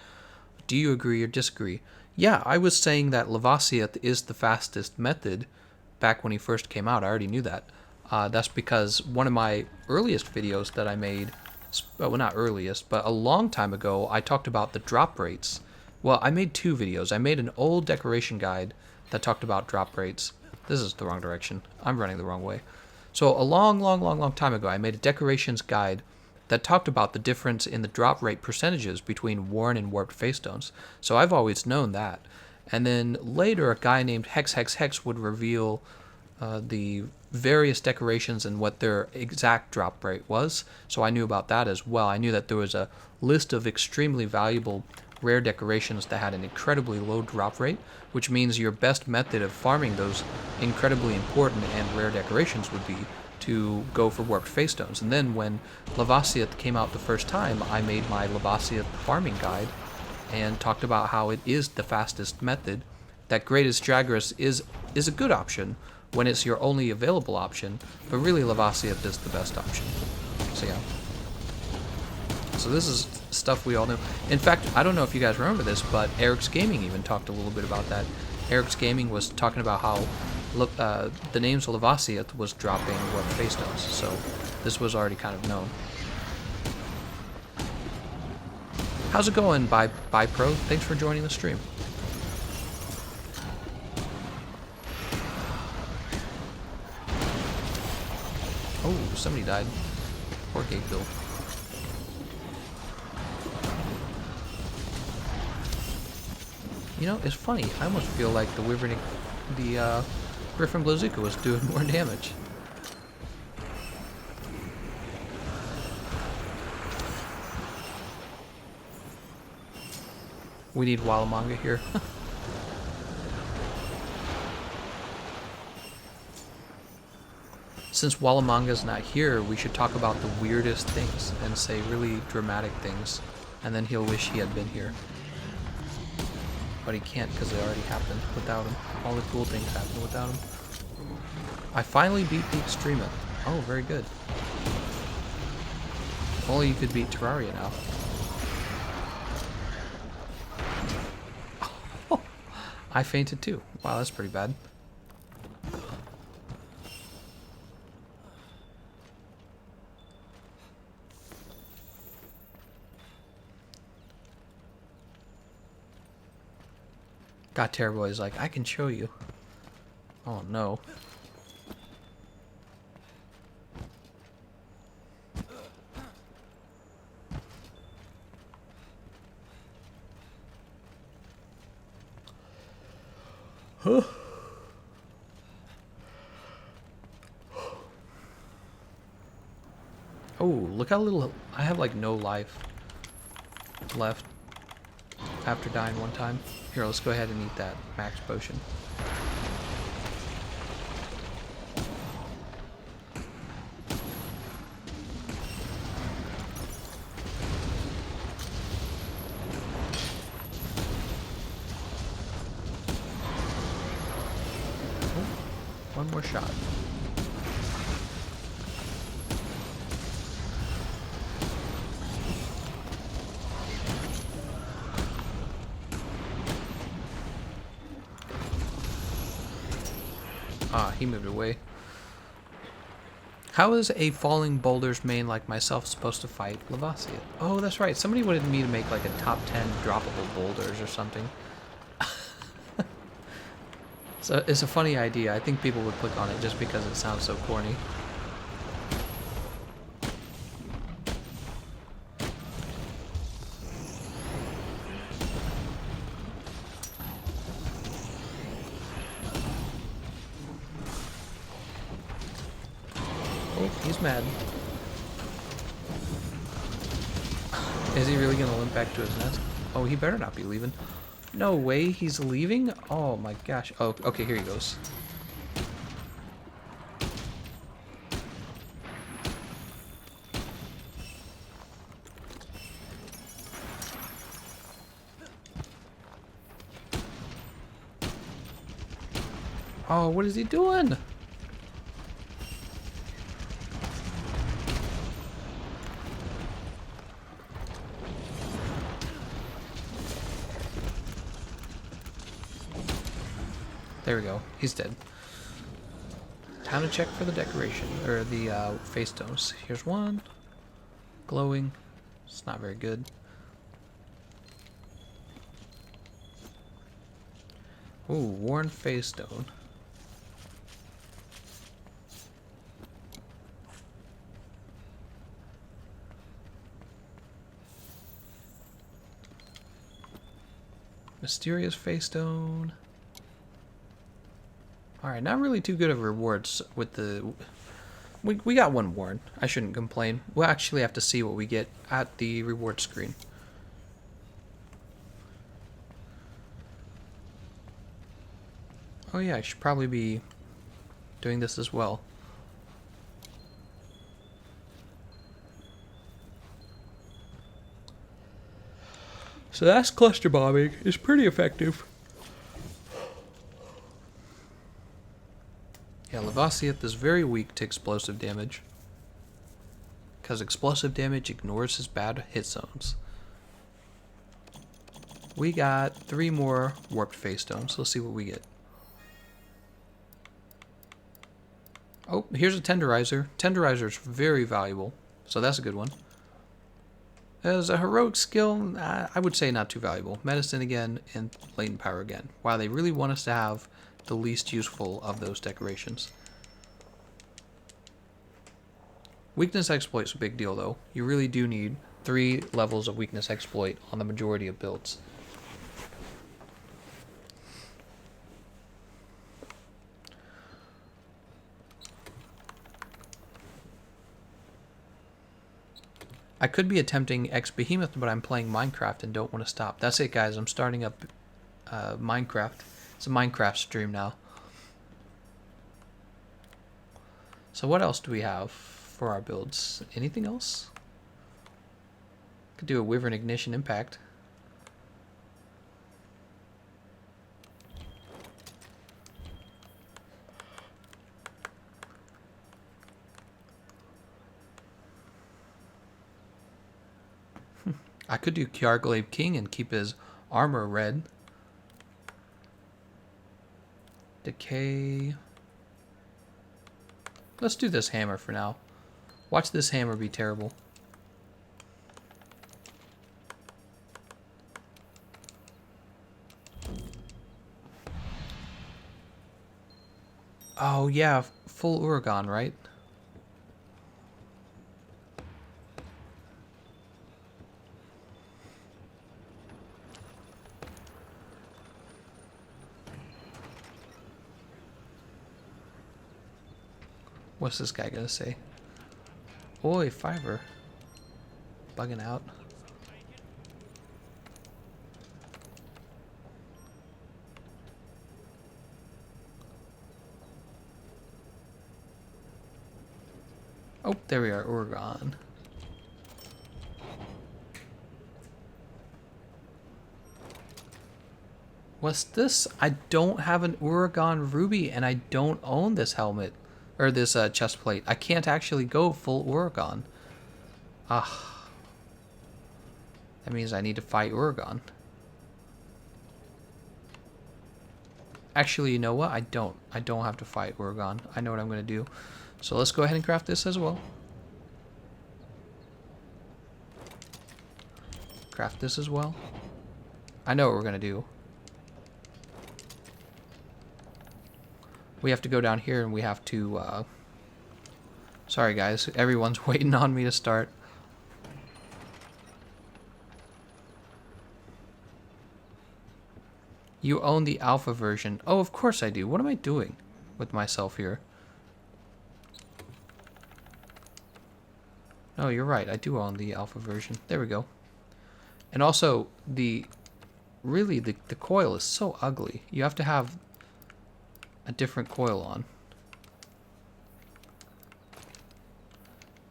Do you agree or disagree? Yeah, I was saying that Lavasioth is the fastest method back when he first came out. I already knew that. That's because one of my earliest videos that I made, well, not earliest, but a long time ago, I talked about the drop rates. Well, I made two videos. I made an old decoration guide that talked about drop rates. This is the wrong direction. I'm running the wrong way. So a long time ago, I made a decorations guide that talked about the difference in the drop rate percentages between worn and warped face stones. So I've always known that. And then later, a guy named Hex Hex Hex would reveal the various decorations and what their exact drop rate was. So I knew about that as well. I knew that there was a list of extremely valuable rare decorations that had an incredibly low drop rate, which means your best method of farming those incredibly important and rare decorations would be to go for warped face stones. And then when Lavasioth came out the first time, I made my Lavasioth farming guide and talked about how it is the fastest method, that Greatest Jagras is a good option when it's your only available option, but really Lavasioth is the best option. So yeah. So this is stuff we all know. In fact, I don't know if you guys remember this, but Eric's Gaming even talked a little bit about that. Eric's Gaming was talking about how the names Lavasioth was dropping warped face stones, so this was already kind of known. How's it going, Bye Pro? Thanks for joining the stream. Oh, somebody died. Poor Gate Bill. You know, it's funny. I almost feel like the Griffin Blaziken was doing more damage. We need Walamanga here. Since Walamanga's not here, we should talk about the weirdest things and say really dramatic things, and then he'll wish he had been here. But he can't because it already happened without him. All the cool things happened without him. I finally beat the Extrema. Oh, very good. If only you could beat Terraria now. Oh, I fainted too. Wow, that's pretty bad. God, Terrorboy is like, I can show you. Oh no. Huh. Oh, look how little I have, like no life left after dying one time. Here, let's go ahead and eat that max potion. Oh, one more shot. Ah, he moved away. How is a falling boulders main like myself supposed to fight Lavasioth? Oh, that's right. Somebody wanted me to make like a top 10 droppable boulders or something. So it's a funny idea. I think people would click on it just because it sounds so corny. Oh, he's mad. Is he really gonna limp back to his nest? Oh, he better not be leaving. No way, he's leaving? Oh my gosh. Oh, okay, here he goes. Oh, what is he doing? There we go. He's dead. Time to check for the decoration, or the face stones. Here's one. Glowing. It's not very good. Ooh, worn face stone. Mysterious Face Stone. Alright, not really too good of rewards with the... We got one warren. I shouldn't complain. We'll actually have to see what we get at the reward screen. Oh yeah, I should probably be doing this as well. So that's cluster bombing. It's pretty effective. Yeah, Lavasioth is very weak to explosive damage. Because explosive damage ignores his bad hit zones. We got 3 more warped face stones. Let's see what we get. Oh, here's a tenderizer. Tenderizer is very valuable, so that's a good one. As a heroic skill, I would say not too valuable. Medicine again, and latent power again. Wow, they really want us to have the least useful of those decorations. Weakness exploit is a big deal, though. You really do need 3 levels of weakness exploit on the majority of builds. I could be attempting X Behemoth, but I'm playing Minecraft and don't want to stop. That's it, guys. I'm starting up Minecraft. It's a Minecraft stream now. So what else do we have for our builds? Anything else? Could do a Wyvern Ignition Impact. I could do Kiarglaive King and keep his armor red. Decay. Let's do this hammer for now. Watch this hammer be terrible. Oh yeah, full Uragan, right? What's this guy gonna say? Oi, fiber. Bugging out. Oh, there we are, Uragan. What's this? I don't have an Uragan Ruby and I don't own this helmet. Or this chest plate. I can't actually go full Uragan. Ah. That means I need to fight Uragan. Actually, you know what? I don't have to fight Uragan. I know what I'm going to do. So let's go ahead and craft this as well. Craft this as well. I know what we're going to do. We have to go down here and we have to... Sorry guys, everyone's waiting on me to start. You own the alpha version. Oh, of course I do. What am I doing with myself here? No, you're right. I do own the alpha version. There we go. And also, really, the coil is so ugly. You have to have a different coil on.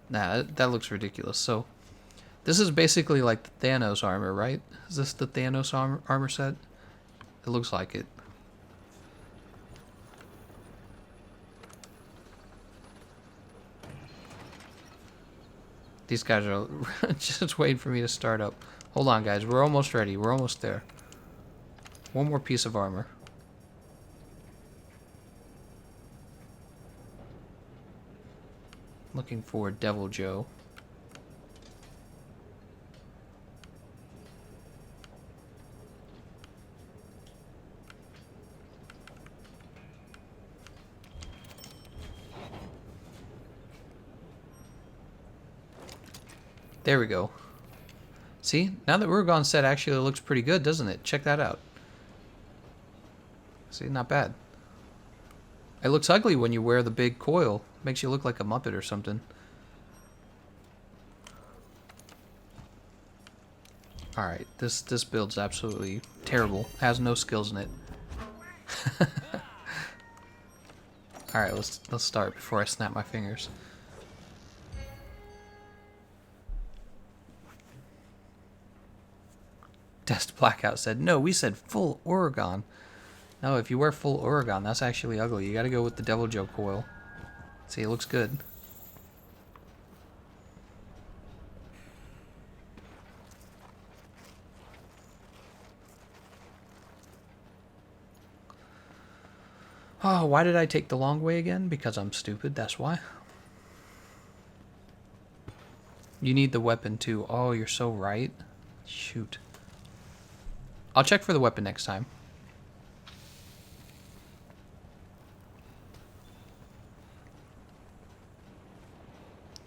Nah, that looks ridiculous. So, this is basically like the Thanos armor, right? Is this the Thanos armor set? It looks like it. These guys are just waiting for me to start up. Hold on, guys. We're almost ready. We're almost there. One more piece of armor. Looking for Devil Joe. There we go. See, now that Uragan set actually looks pretty good, doesn't it? Check that out. See, not bad. It looks ugly when you wear the big coil. Makes you look like a Muppet or something. Alright, this build's absolutely terrible. Has no skills in it. Alright, let's start before I snap my fingers. Dest Blackout said, no, we said full Oregon. No, if you wear full Oregon, that's actually ugly. You gotta go with the Devil Joe coil. See, it looks good. Oh, why did I take the long way again? Because I'm stupid, that's why. You need the weapon too. Oh, you're so right. Shoot. I'll check for the weapon next time.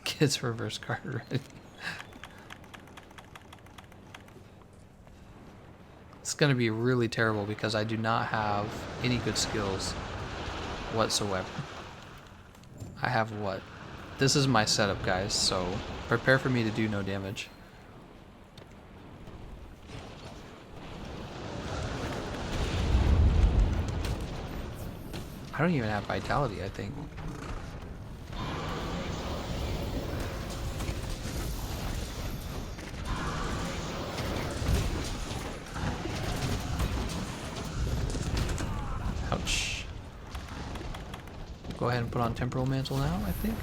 Kids reverse card ready. It's going to be really terrible because I do not have any good skills whatsoever. I have what? This is my setup, guys, so prepare for me to do no damage. I don't even have vitality, I think. Ouch. Go ahead and put on Temporal Mantle now, I think.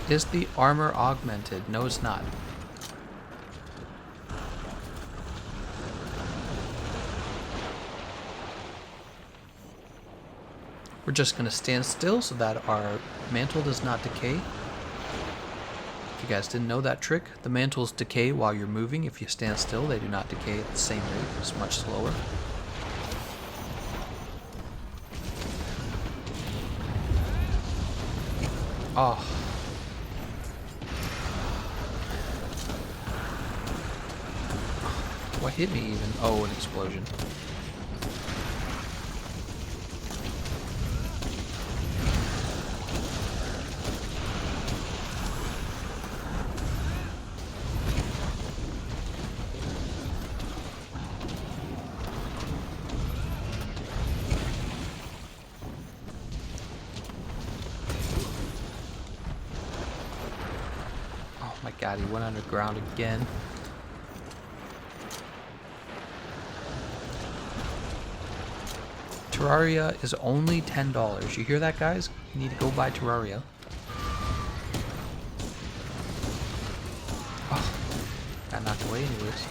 Is the armor augmented? No, it's not. We're just going to stand still so that our mantle does not decay. If you guys didn't know that trick, the mantles decay while you're moving. If you stand still, they do not decay at the same rate. It's much slower. Oh. What hit me even? Oh, an explosion. Oh my god, he went underground again. Terraria is only $10. You hear that, guys? You need to go buy Terraria. Oh, got knocked away anyways.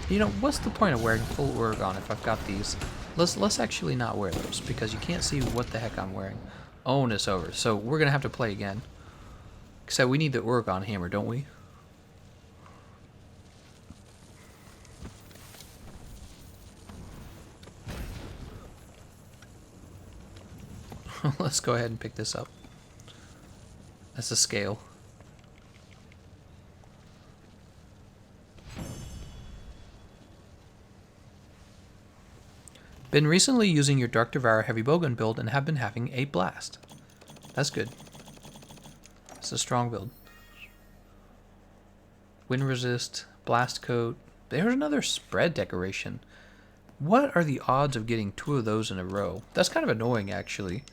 You know, what's the point of wearing full Oregon if I've got these? Let's actually not wear those because you can't see what the heck I'm wearing. Oh, and it's over. So we're gonna have to play again. Except we need the Oregon hammer, don't we? Let's go ahead and pick this up. That's a scale. Been recently using your Dark Devour Heavy Bowgun build and have been having a blast. That's good. It's a strong build. Wind resist, blast coat. There's another spread decoration. What are the odds of getting 2 of those in a row? That's kind of annoying, actually.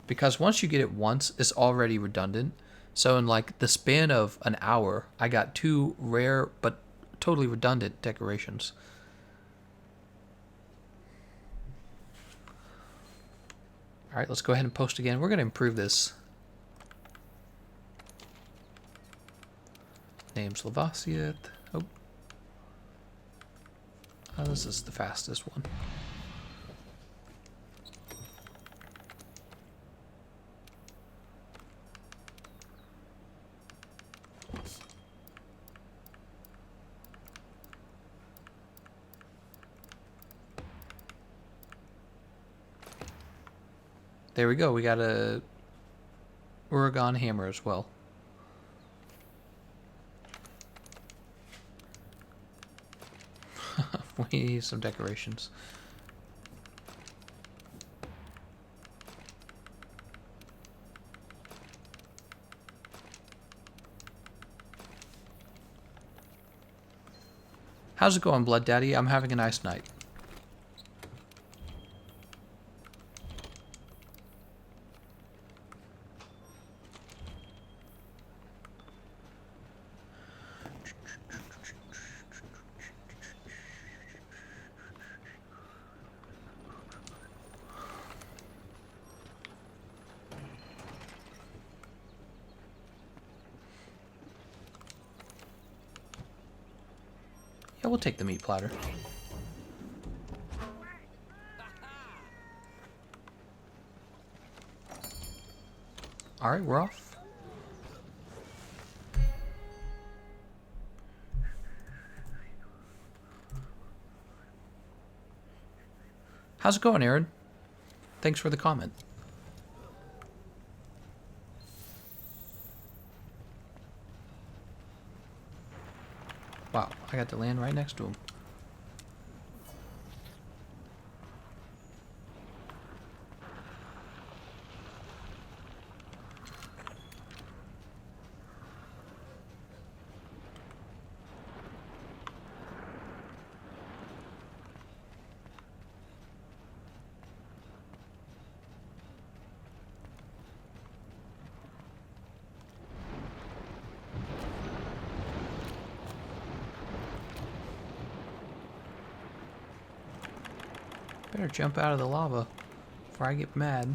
Because once you get it once, it's already redundant. So in like the span of an hour, I got 2 rare but totally redundant decorations. Alright, let's go ahead and post again. We're going to improve this. Name's Lavasioth. Oh. Oh, this is the fastest one. There we go. We got a Uragan hammer as well. We need some decorations. How's it going, Blood Daddy? I'm having a nice night. Yeah, we'll take the meat platter. Alright, we're off. How's it going, Aaron? Thanks for the comment. Wow, I got to land right next to him. Better jump out of the lava before I get mad.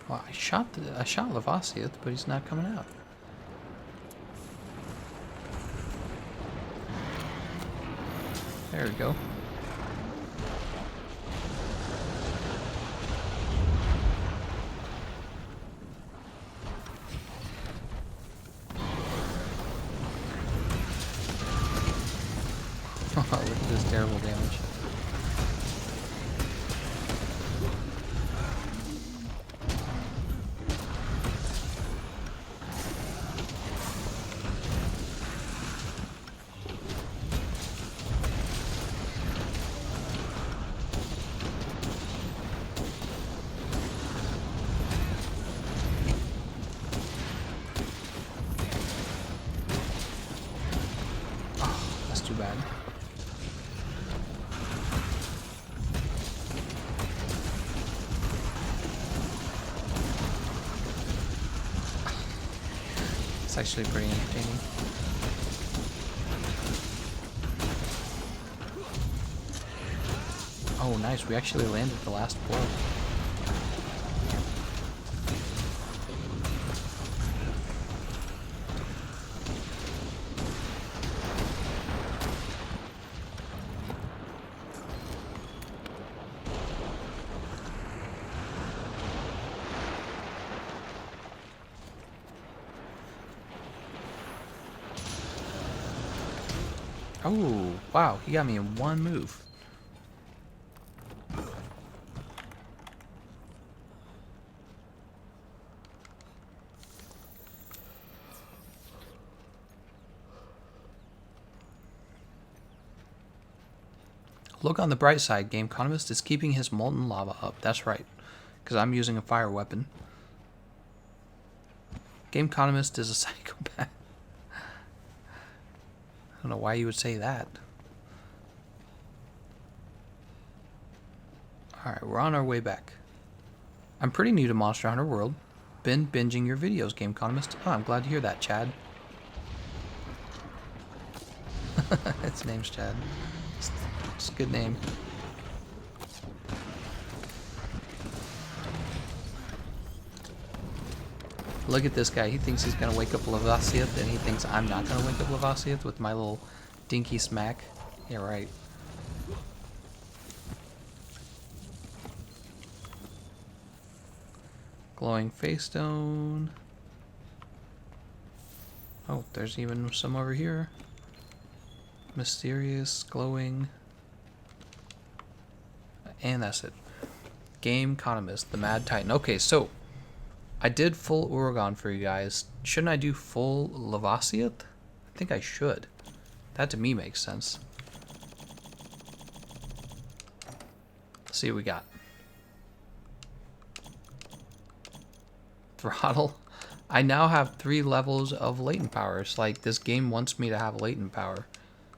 Well, I shot Lavasioth, but he's not coming out. There we go. Look at this terrible damage. Oh, that's too bad. It's actually pretty entertaining. Oh, nice. We actually landed the last blow. Oh, wow. He got me in one move. Look on the bright side, Gameconomist is keeping his molten lava up. That's right, because I'm using a fire weapon. Gameconomist is a psychopath. I don't know why you would say that. Alright, we're on our way back. I'm pretty new to Monster Hunter World. Been binging your videos, Gameconomist. Oh, I'm glad to hear that, Chad. Its name's Chad. It's a good name. Look at this guy. He thinks he's going to wake up Lavasioth, and he thinks I'm not going to wake up Lavasioth with my little dinky smack. Yeah, right. Glowing face stone. Oh, there's even some over here. Mysterious, glowing. And that's it. Gameconomist, the Mad Titan. Okay, so I did full Oregon for you guys. Shouldn't I do full Lavasioth? I think I should. That to me makes sense. Let's see what we got. Throttle. I now have 3 levels of latent power. It's like this game wants me to have latent power.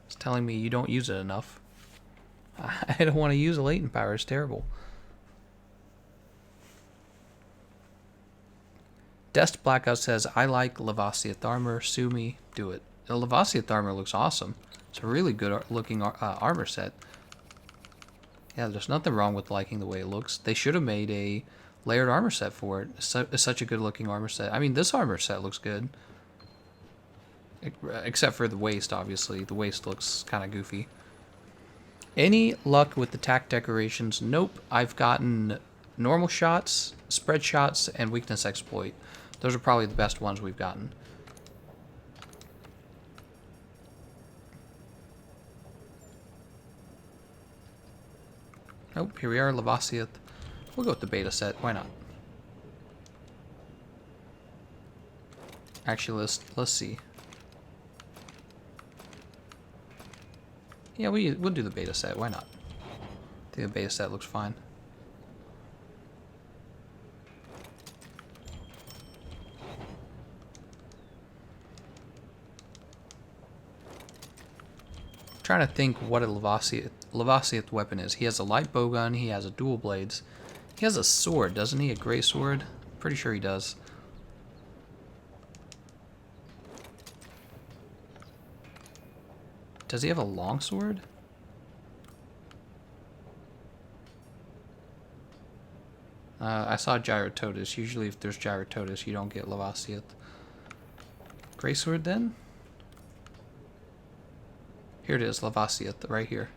It's telling me you don't use it enough. I don't want to use a latent power. It's terrible. Dest Blackout says, I like Lavasioth armor. Sue me. Do it. The Lavasioth armor looks awesome. It's a really good looking armor set. Yeah, there's nothing wrong with liking the way it looks. They should have made a layered armor set for it. It's such a good looking armor set. I mean, this armor set looks good. Except for the waist, obviously. The waist looks kind of goofy. Any luck with the tack decorations? Nope. I've gotten normal shots, spread shots, and weakness exploit. Those are probably the best ones we've gotten. Oh, here we are, Lavasioth. We'll go with the beta set. Why not? Actually, let's see. Yeah, we'll do the beta set. Why not? I think the beta set looks fine. I'm trying to think what a Lavasioth weapon is. He has a light bowgun. He has a dual blades. He has a sword, doesn't he? A gray sword? Pretty sure he does. Does he have a long sword? I saw Gyrototus. Usually if there's Gyrototus, you don't get Lavasioth. Gray sword then? Here it is, Lavasioth, right here.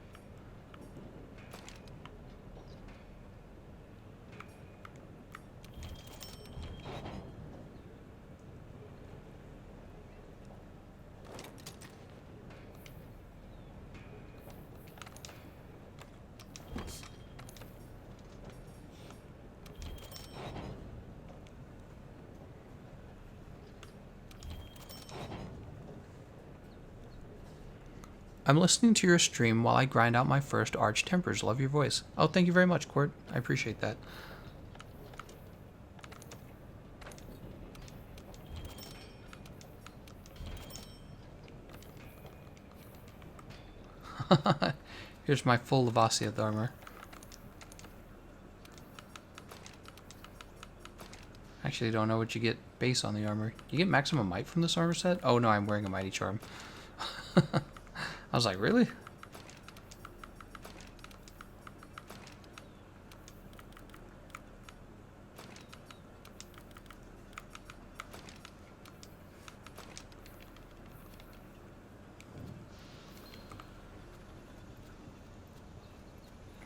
I'm listening to your stream while I grind out my first Arch Tempers. Love your voice. Oh, thank you very much, Court. I appreciate that. Here's my full Lavasioth armor. Actually, don't know what you get base on the armor. You get maximum might from this armor set? Oh no, I'm wearing a mighty charm. I was like, really?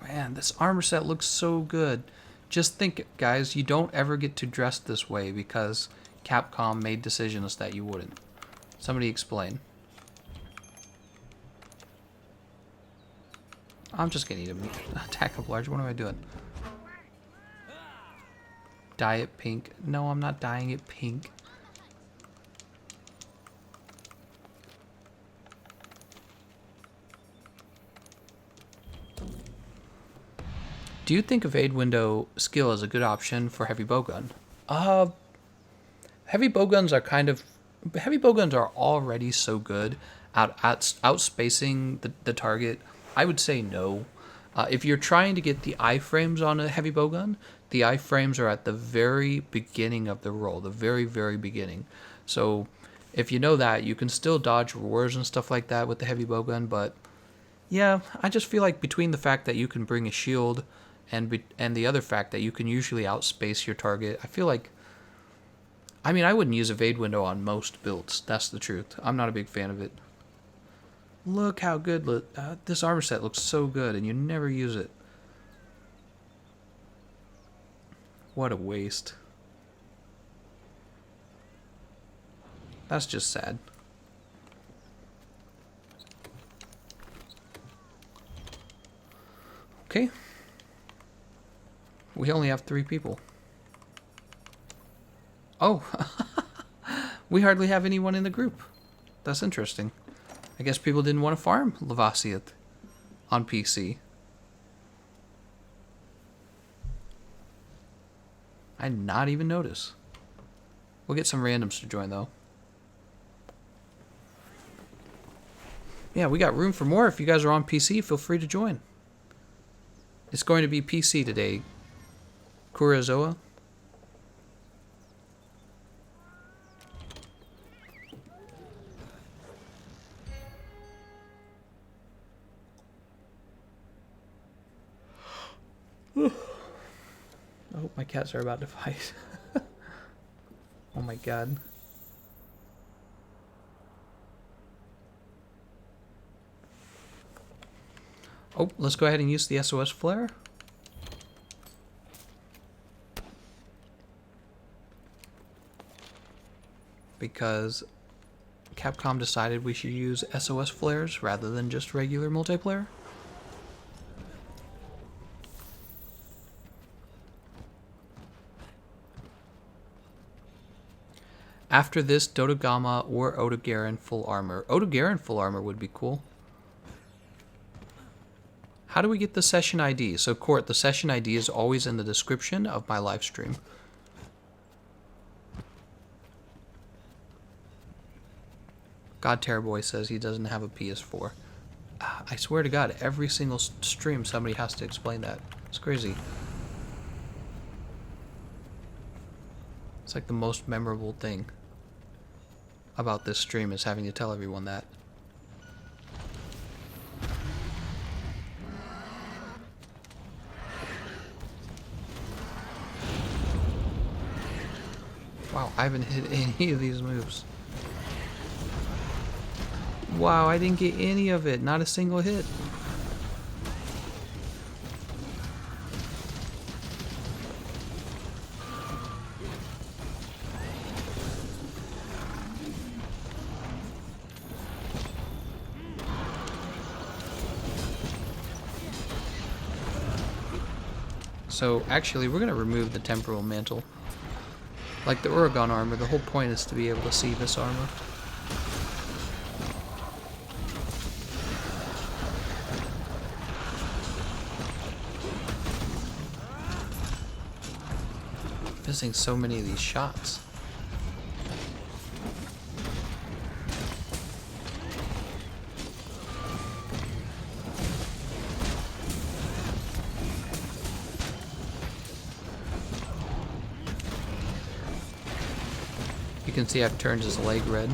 Man, this armor set looks so good. Just think, guys, you don't ever get to dress this way because Capcom made decisions that you wouldn't. Somebody explain. I'm just gonna eat a attack up large. What am I doing? Dye it pink. No, I'm not dyeing it pink. Do you think evade window skill is a good option for heavy bowgun? Heavy bowguns are heavy bowguns are already so good at outspacing the target. I would say no. If you're trying to get the iframes on a heavy bowgun, the iframes are at the very beginning of the roll, the very, very beginning. So if you know that, you can still dodge wars and stuff like that with the heavy bowgun, but yeah, I just feel like between the fact that you can bring a shield and the other fact that you can usually outspace your target, I feel like, I mean, I wouldn't use evade window on most builds. That's the truth. I'm not a big fan of it. Look how good this armor set looks so good, and you never use it. What a waste. That's just sad. Okay. We only have 3 people. Oh, we hardly have anyone in the group. That's interesting. I guess people didn't want to farm Lavasioth on PC. I did not even notice. We'll get some randoms to join, though. Yeah, we got room for more. If you guys are on PC, feel free to join. It's going to be PC today. Kurizoa. I hope my cats are about to fight. Oh my god. Oh, let's go ahead and use the SOS flare. Because Capcom decided we should use SOS flares rather than just regular multiplayer. After this, Dotagama or Otogaron full armor. Otogaron full armor would be cool. How do we get the session ID? So, Court, the session ID is always in the description of my live stream. God Terrorboy says he doesn't have a PS4. I swear to God, every single stream somebody has to explain that. It's crazy. It's like the most memorable thing about this stream is having to tell everyone that. Wow, I haven't hit any of these moves. Wow, I didn't get any of it. Not a single hit. So, actually, we're going to remove the temporal mantle. Like the Oregon armor, the whole point is to be able to see this armor. Missing so many of these shots. You can see I've turned his leg red.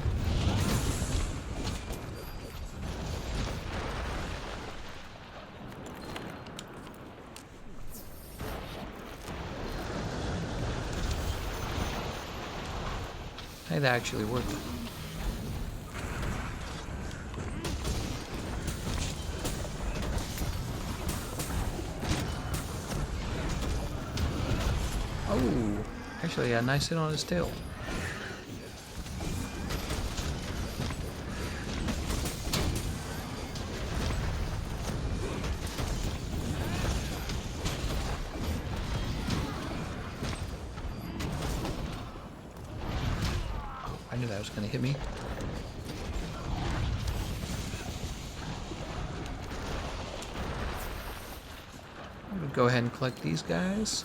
Hey, that actually worked. Oh, actually, a nice hit on his tail. I knew that was going to hit me. I'm going to go ahead and collect these guys.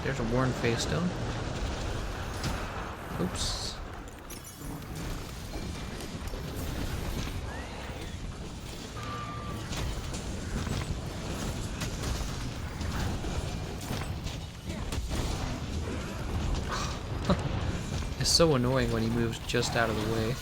There's a worn face stone. Oops. so annoying when he moves just out of the way.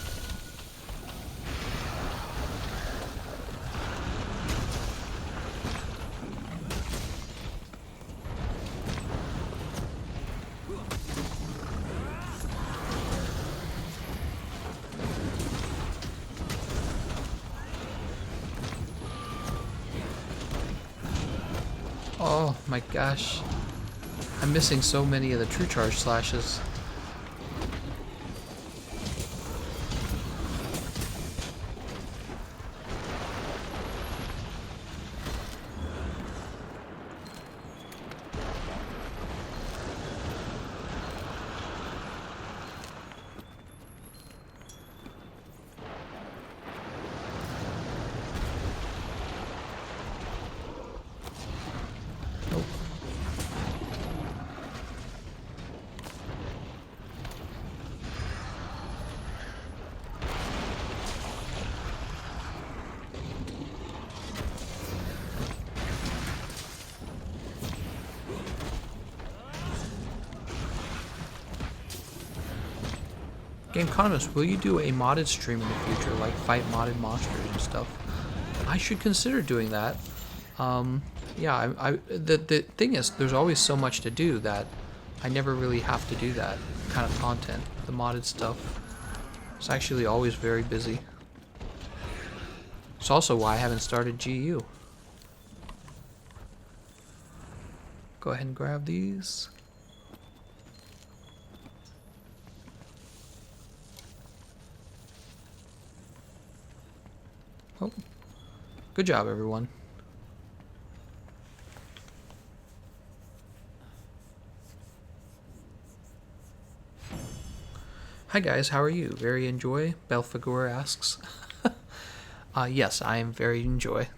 Oh my gosh. I'm missing so many of the true charge slashes. Nope. Gameconomist, will you do a modded stream in the future, like fight modded monsters and stuff? I should consider doing that. Yeah, the thing is, there's always so much to do that I never really have to do that kind of content. The modded stuff. It's actually always very busy. It's also why I haven't started GU. Go ahead and grab these. Oh, good job, everyone. Hi guys, how are you? Very enjoy? Belfagor asks. Yes, I am very enjoy.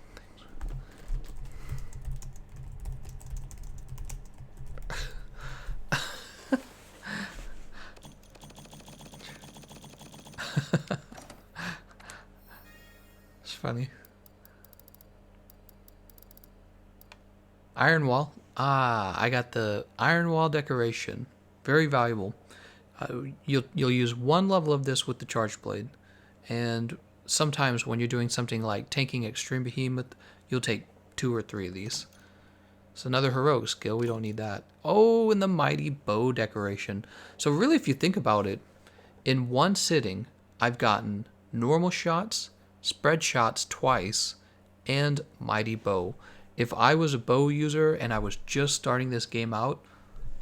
It's funny. Iron wall. Ah, I got the iron wall decoration. Very valuable. You'll use one level of this with the charge blade, and sometimes when you're doing something like tanking extreme behemoth, you'll take 2 or 3 of these. It's another heroic skill. We don't need that. Oh, and the mighty bow decoration. So really, if you think about it, in one sitting, I've gotten normal shots, spread shots twice, and mighty bow. If I was a bow user and I was just starting this game out,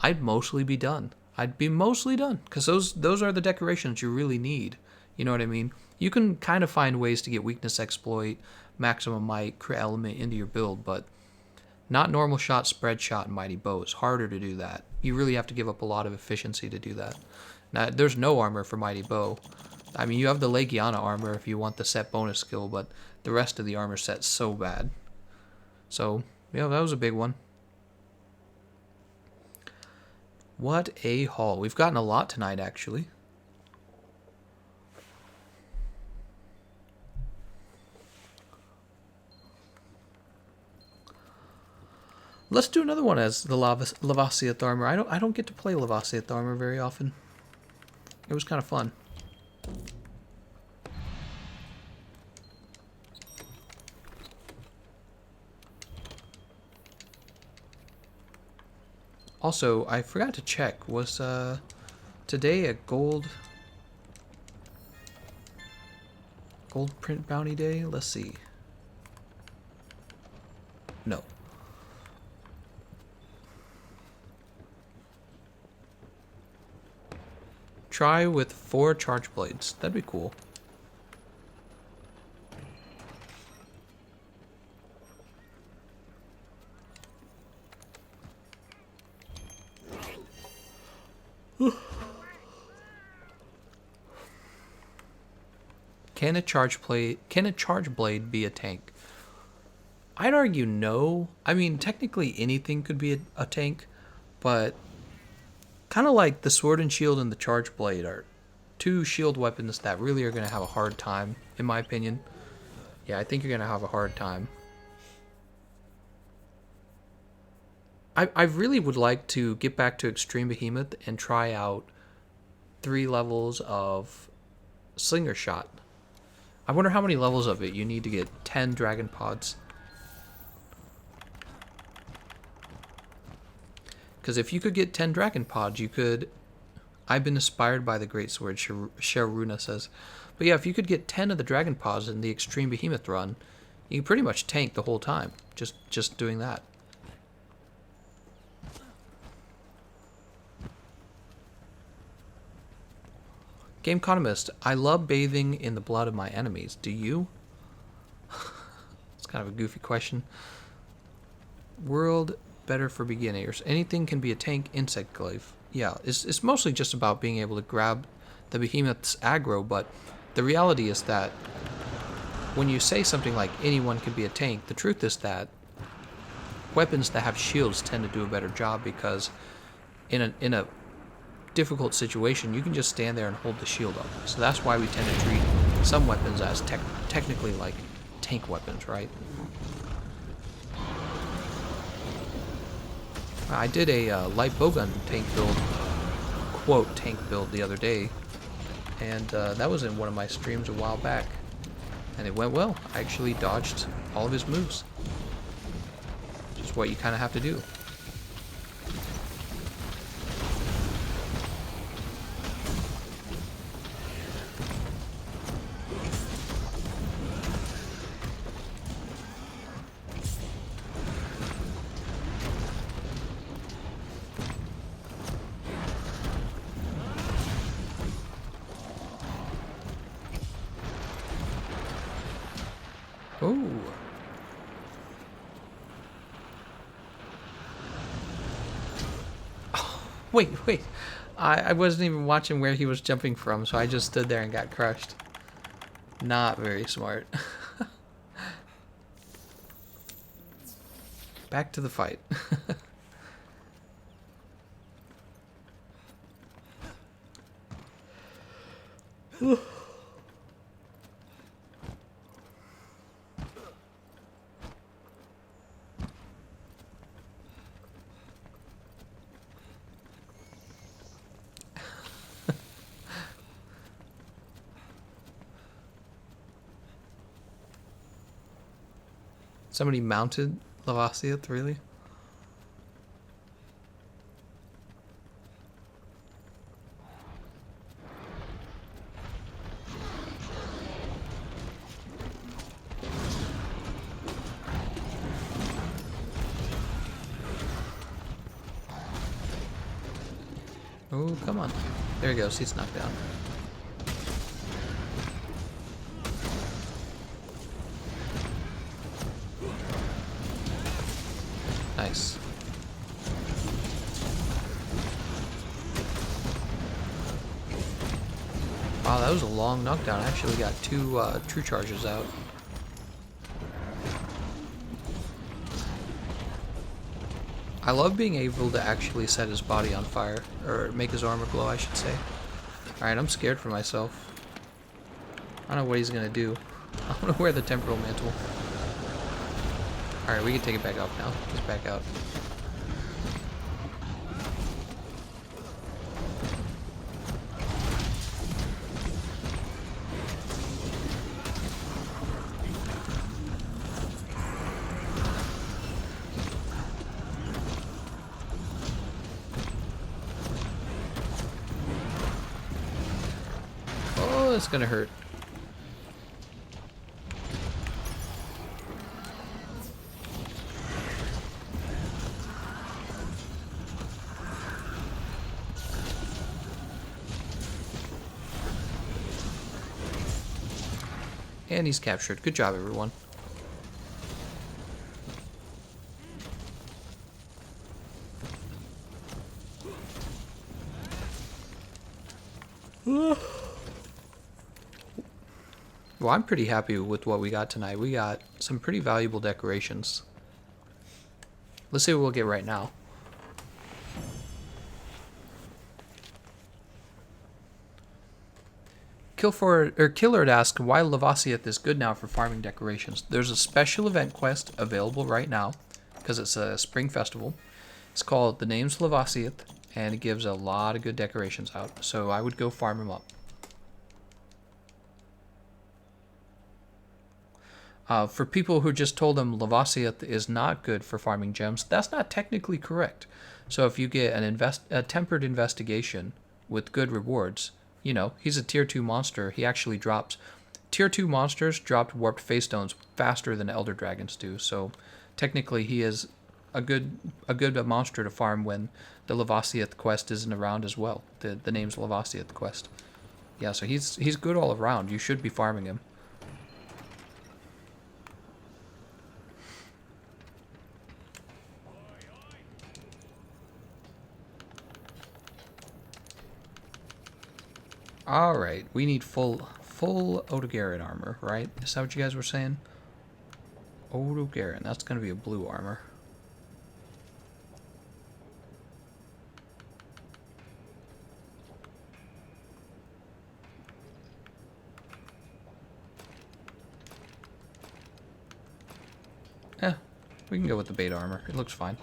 I'd mostly be done. I'd be mostly done, because those are the decorations you really need. You know what I mean? You can kind of find ways to get weakness exploit, maximum might, crit element into your build, but not normal shot, spread shot, and mighty bow. It's harder to do that. You really have to give up a lot of efficiency to do that. Now, there's no armor for mighty bow. I mean, you have the Legiana armor if you want the set bonus skill, but the rest of the armor set's so bad. So, yeah, that was a big one. What a haul. We've gotten a lot tonight, actually. Let's do another one as the Lavasioth armor. I don't get to play Lavasioth armor very often. It was kind of fun. Also, I forgot to check. Was today a gold print bounty day? Let's see. No. Try with 4 charge blades. That'd be cool. Can a charge blade be a tank? I'd argue no. I mean, technically anything could be a tank, but kind of like the sword and shield and the charge blade are 2 shield weapons that really are going to have a hard time, in my opinion. Yeah, I think you're going to have a hard time. I really would like to get back to Extreme Behemoth and try out 3 levels of Slinger Shot. I wonder how many levels of it you need to get 10 dragon pods. Because if you could get 10 dragon pods, you could... I've been inspired by the great sword, Sharuna says. But yeah, if you could get 10 of the dragon pods in the Extreme Behemoth run, you can pretty much tank the whole time. Just doing that. Gameconomist, I love bathing in the blood of my enemies. Do you? It's kind of a goofy question. World better for beginners. Anything can be a tank insect glaive. Yeah, it's mostly just about being able to grab the behemoth's aggro, but the reality is that when you say something like anyone can be a tank, the truth is that weapons that have shields tend to do a better job, because in a difficult situation, you can just stand there and hold the shield up. So that's why we tend to treat some weapons as technically like tank weapons, right? I did a light bowgun tank build, quote tank build, the other day, and that was in one of my streams a while back, and it went well. I actually dodged all of his moves. Just what you kind of have to do. Oh. Wait. I wasn't even watching where he was jumping from, so I just stood there and got crushed. Not very smart. Back to the fight. Somebody mounted Lavasioth, really? Oh, come on. There he goes. He's knocked down. Nice. Wow, that was a long knockdown. I actually got 2 true charges out. I love being able to actually set his body on fire, or make his armor glow, I should say. Alright, I'm scared for myself. I don't know what he's gonna do. I'm gonna wear the temporal mantle. Alright, we can take it back up now. Just back out. Oh, it's gonna hurt. And he's captured. Good job, everyone. Well, I'm pretty happy with what we got tonight. We got some pretty valuable decorations. Let's see what we'll get right now. Killer asked why Lavasioth is good now for farming decorations. There's a special event quest available right now because it's a spring festival. It's called The Name's Lavasioth, and it gives a lot of good decorations out. So I would go farm him up. For people who just told them Lavasioth is not good for farming gems, that's not technically correct. So if you get a tempered investigation with good rewards, you know, he's a tier 2 monster. He actually drops... Tier 2 monsters dropped warped face stones faster than elder dragons do. So technically he is a good monster to farm when the Lavasioth quest isn't around as well. The name's Lavasioth quest. Yeah, so he's good all around. You should be farming him. Alright, we need full Odogaron armor, right? Is that what you guys were saying? Odogaron, that's going to be a blue armor. We can go with the beta armor. It looks fine.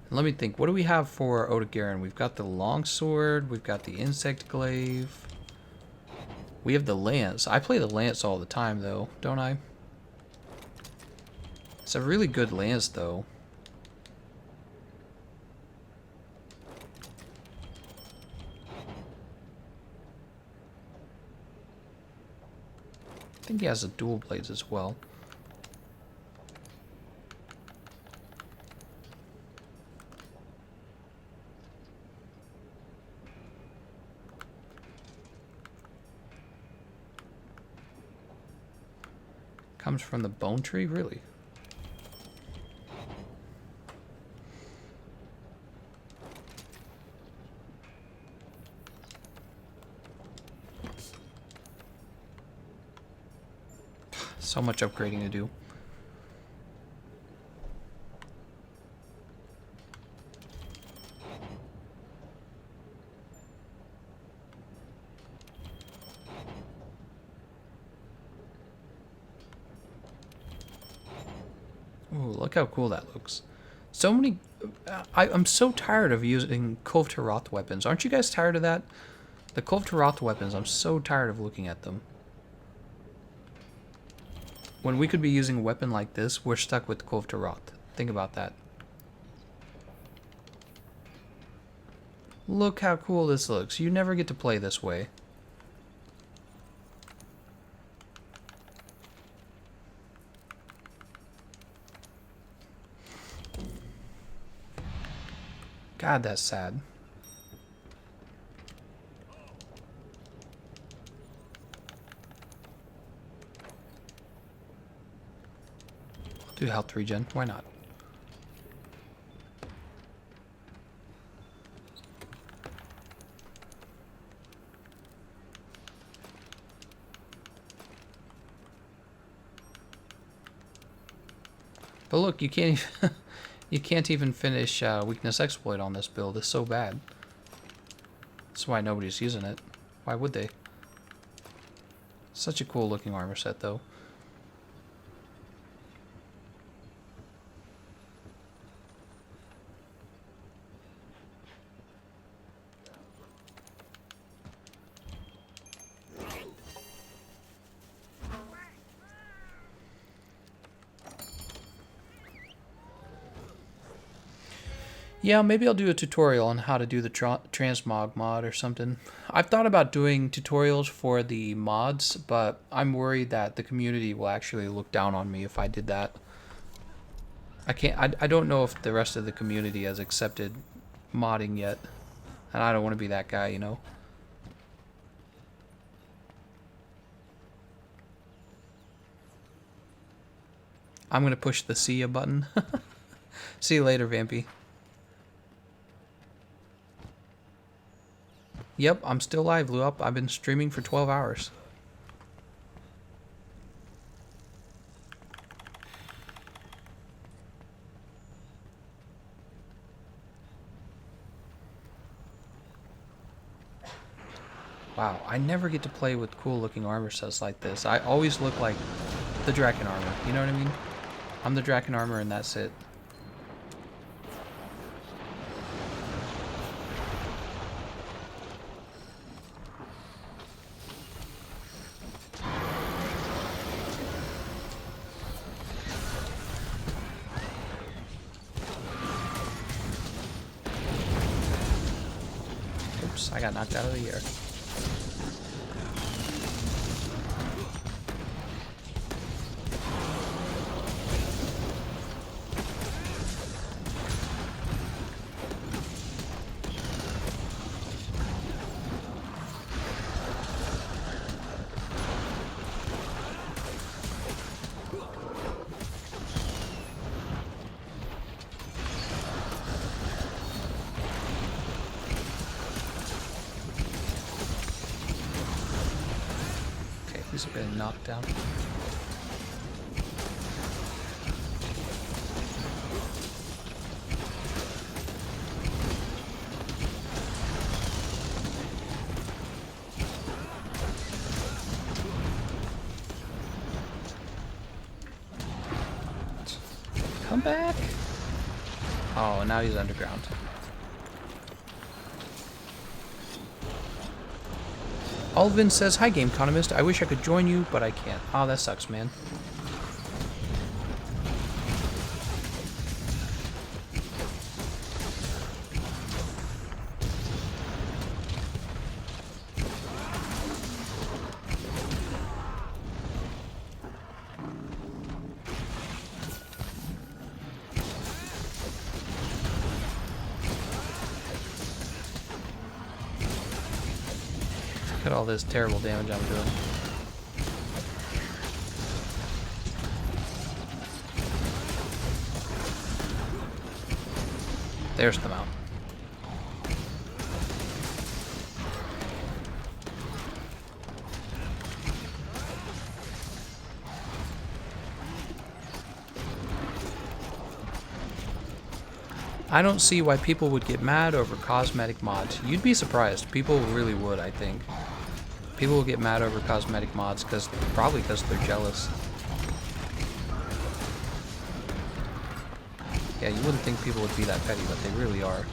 Let me think. What do we have for Odogaron? We've got the longsword. We've got the insect glaive. We have the lance. I play the lance all the time, though, don't I? It's a really good lance, though. I think he has the dual blades as well. Comes from the bone tree, really? So much upgrading to do. Ooh, look how cool that looks. So many... I'm so tired of using Kulve Taroth weapons. Aren't you guys tired of that? The Kulve Taroth weapons, I'm so tired of looking at them. When we could be using a weapon like this, we're stuck with Kulve Taroth. Think about that. Look how cool this looks. You never get to play this way. God, that's sad. I'll do health regen. Why not? But look, you can't even you can't even finish weakness exploit on this build. It's so bad. That's why nobody's using it. Why would they? Such a cool looking armor set, though. Yeah, maybe I'll do a tutorial on how to do the transmog mod or something. I've thought about doing tutorials for the mods, but I'm worried that the community will actually look down on me if I did that. I don't know if the rest of the community has accepted modding yet, and I don't want to be that guy, you know. I'm going to push the see ya button. See you later, Vampy. Yep, I'm still live, Blew Up. I've been streaming for 12 hours. Wow, I never get to play with cool looking armor sets like this. I always look like the Draken armor, you know what I mean? I'm the Draken armor and that's it. Oops, I got knocked out of the air. He's been knocked down. Come back. Oh, now he's underground. Alvin says, "Hi, Gameconomist. I wish I could join you, but I can't." Oh, that sucks, man. Look at all this terrible damage I'm doing. There's the mount. I don't see why people would get mad over cosmetic mods. You'd be surprised. People really would, I think. People will get mad over cosmetic mods probably because they're jealous. Yeah, you wouldn't think people would be that petty, but they really are.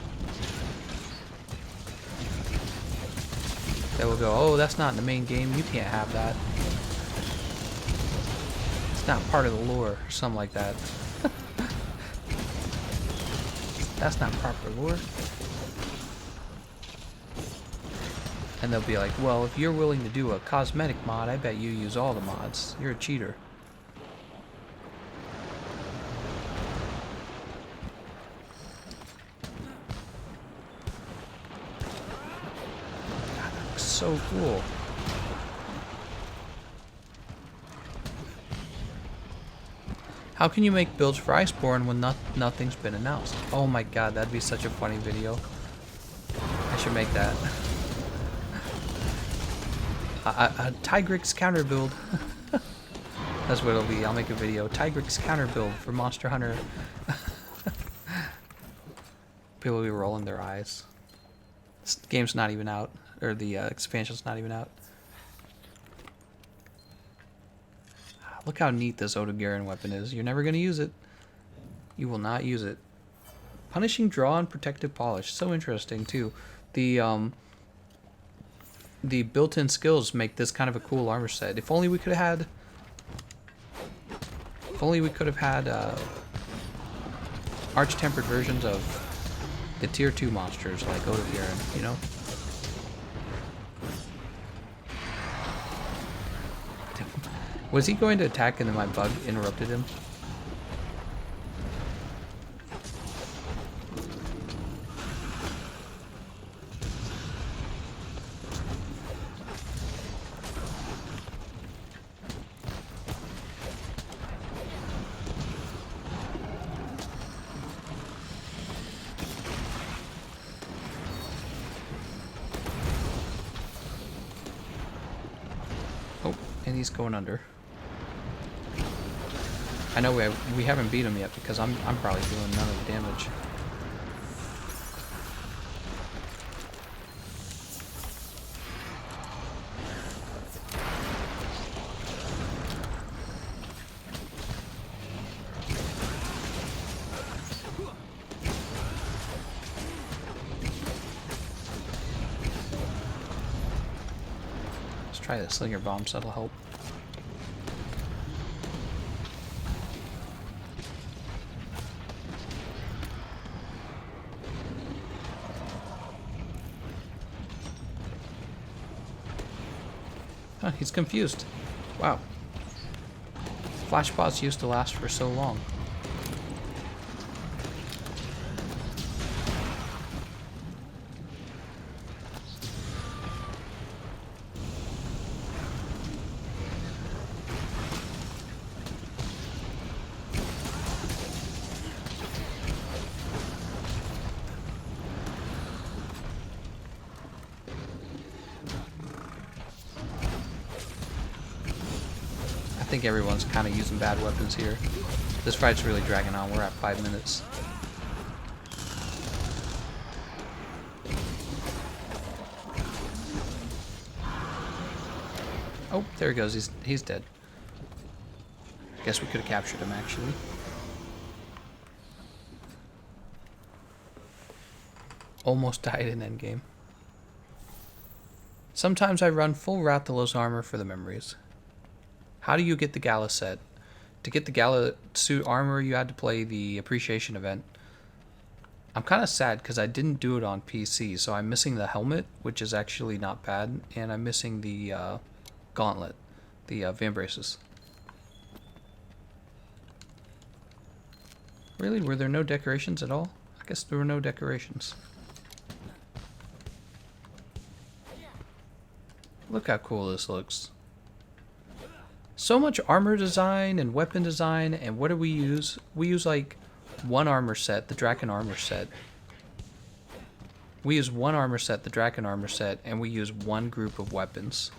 They will go, "Oh, that's not in the main game. You can't have that. It's not part of the lore," or something like that. That's not proper lore. And they'll be like, "Well, if you're willing to do a cosmetic mod, I bet you use all the mods. You're a cheater." God, that looks so cool. How can you make builds for Iceborne when nothing's been announced? Oh my god, that'd be such a funny video. I should make that. A Tigrex counter build. That's what it'll be. I'll make a video. Tigrex counter build for Monster Hunter. People will be rolling their eyes. This game's not even out. Or the expansion's not even out. Look how neat this Odogaron weapon is. You're never going to use it. You will not use it. Punishing Draw and Protective Polish. So interesting, too. The built-in skills make this kind of a cool armor set. If only we could have had arch-tempered versions of the tier 2 monsters like Odogaron, you know? Was he going to attack and then my bug interrupted him? Oh, and he's going under. I know we haven't beat him yet because I'm probably doing none of the damage. try the slinger bombs, that'll help. Huh, he's confused. Wow. Flash pods used to last for so long. I think everyone's kind of using bad weapons here. This fight's really dragging on. We're at 5 minutes. Oh, there he goes. He's dead. Guess we could have captured him, actually. Almost died in endgame. Sometimes I run full Rathalos armor for the memories. How do you get the Gala set? To get the Gala suit armor, you had to play the appreciation event. I'm kind of sad because I didn't do it on PC, so I'm missing the helmet, which is actually not bad, and I'm missing the gauntlet, the vambraces. Really? Were there no decorations at all? I guess there were no decorations. Look how cool this looks. So much armor design and weapon design, and what do we use? We use like one armor set, the Draken armor set. We use one armor set, the Draken armor set, and we use one group of weapons.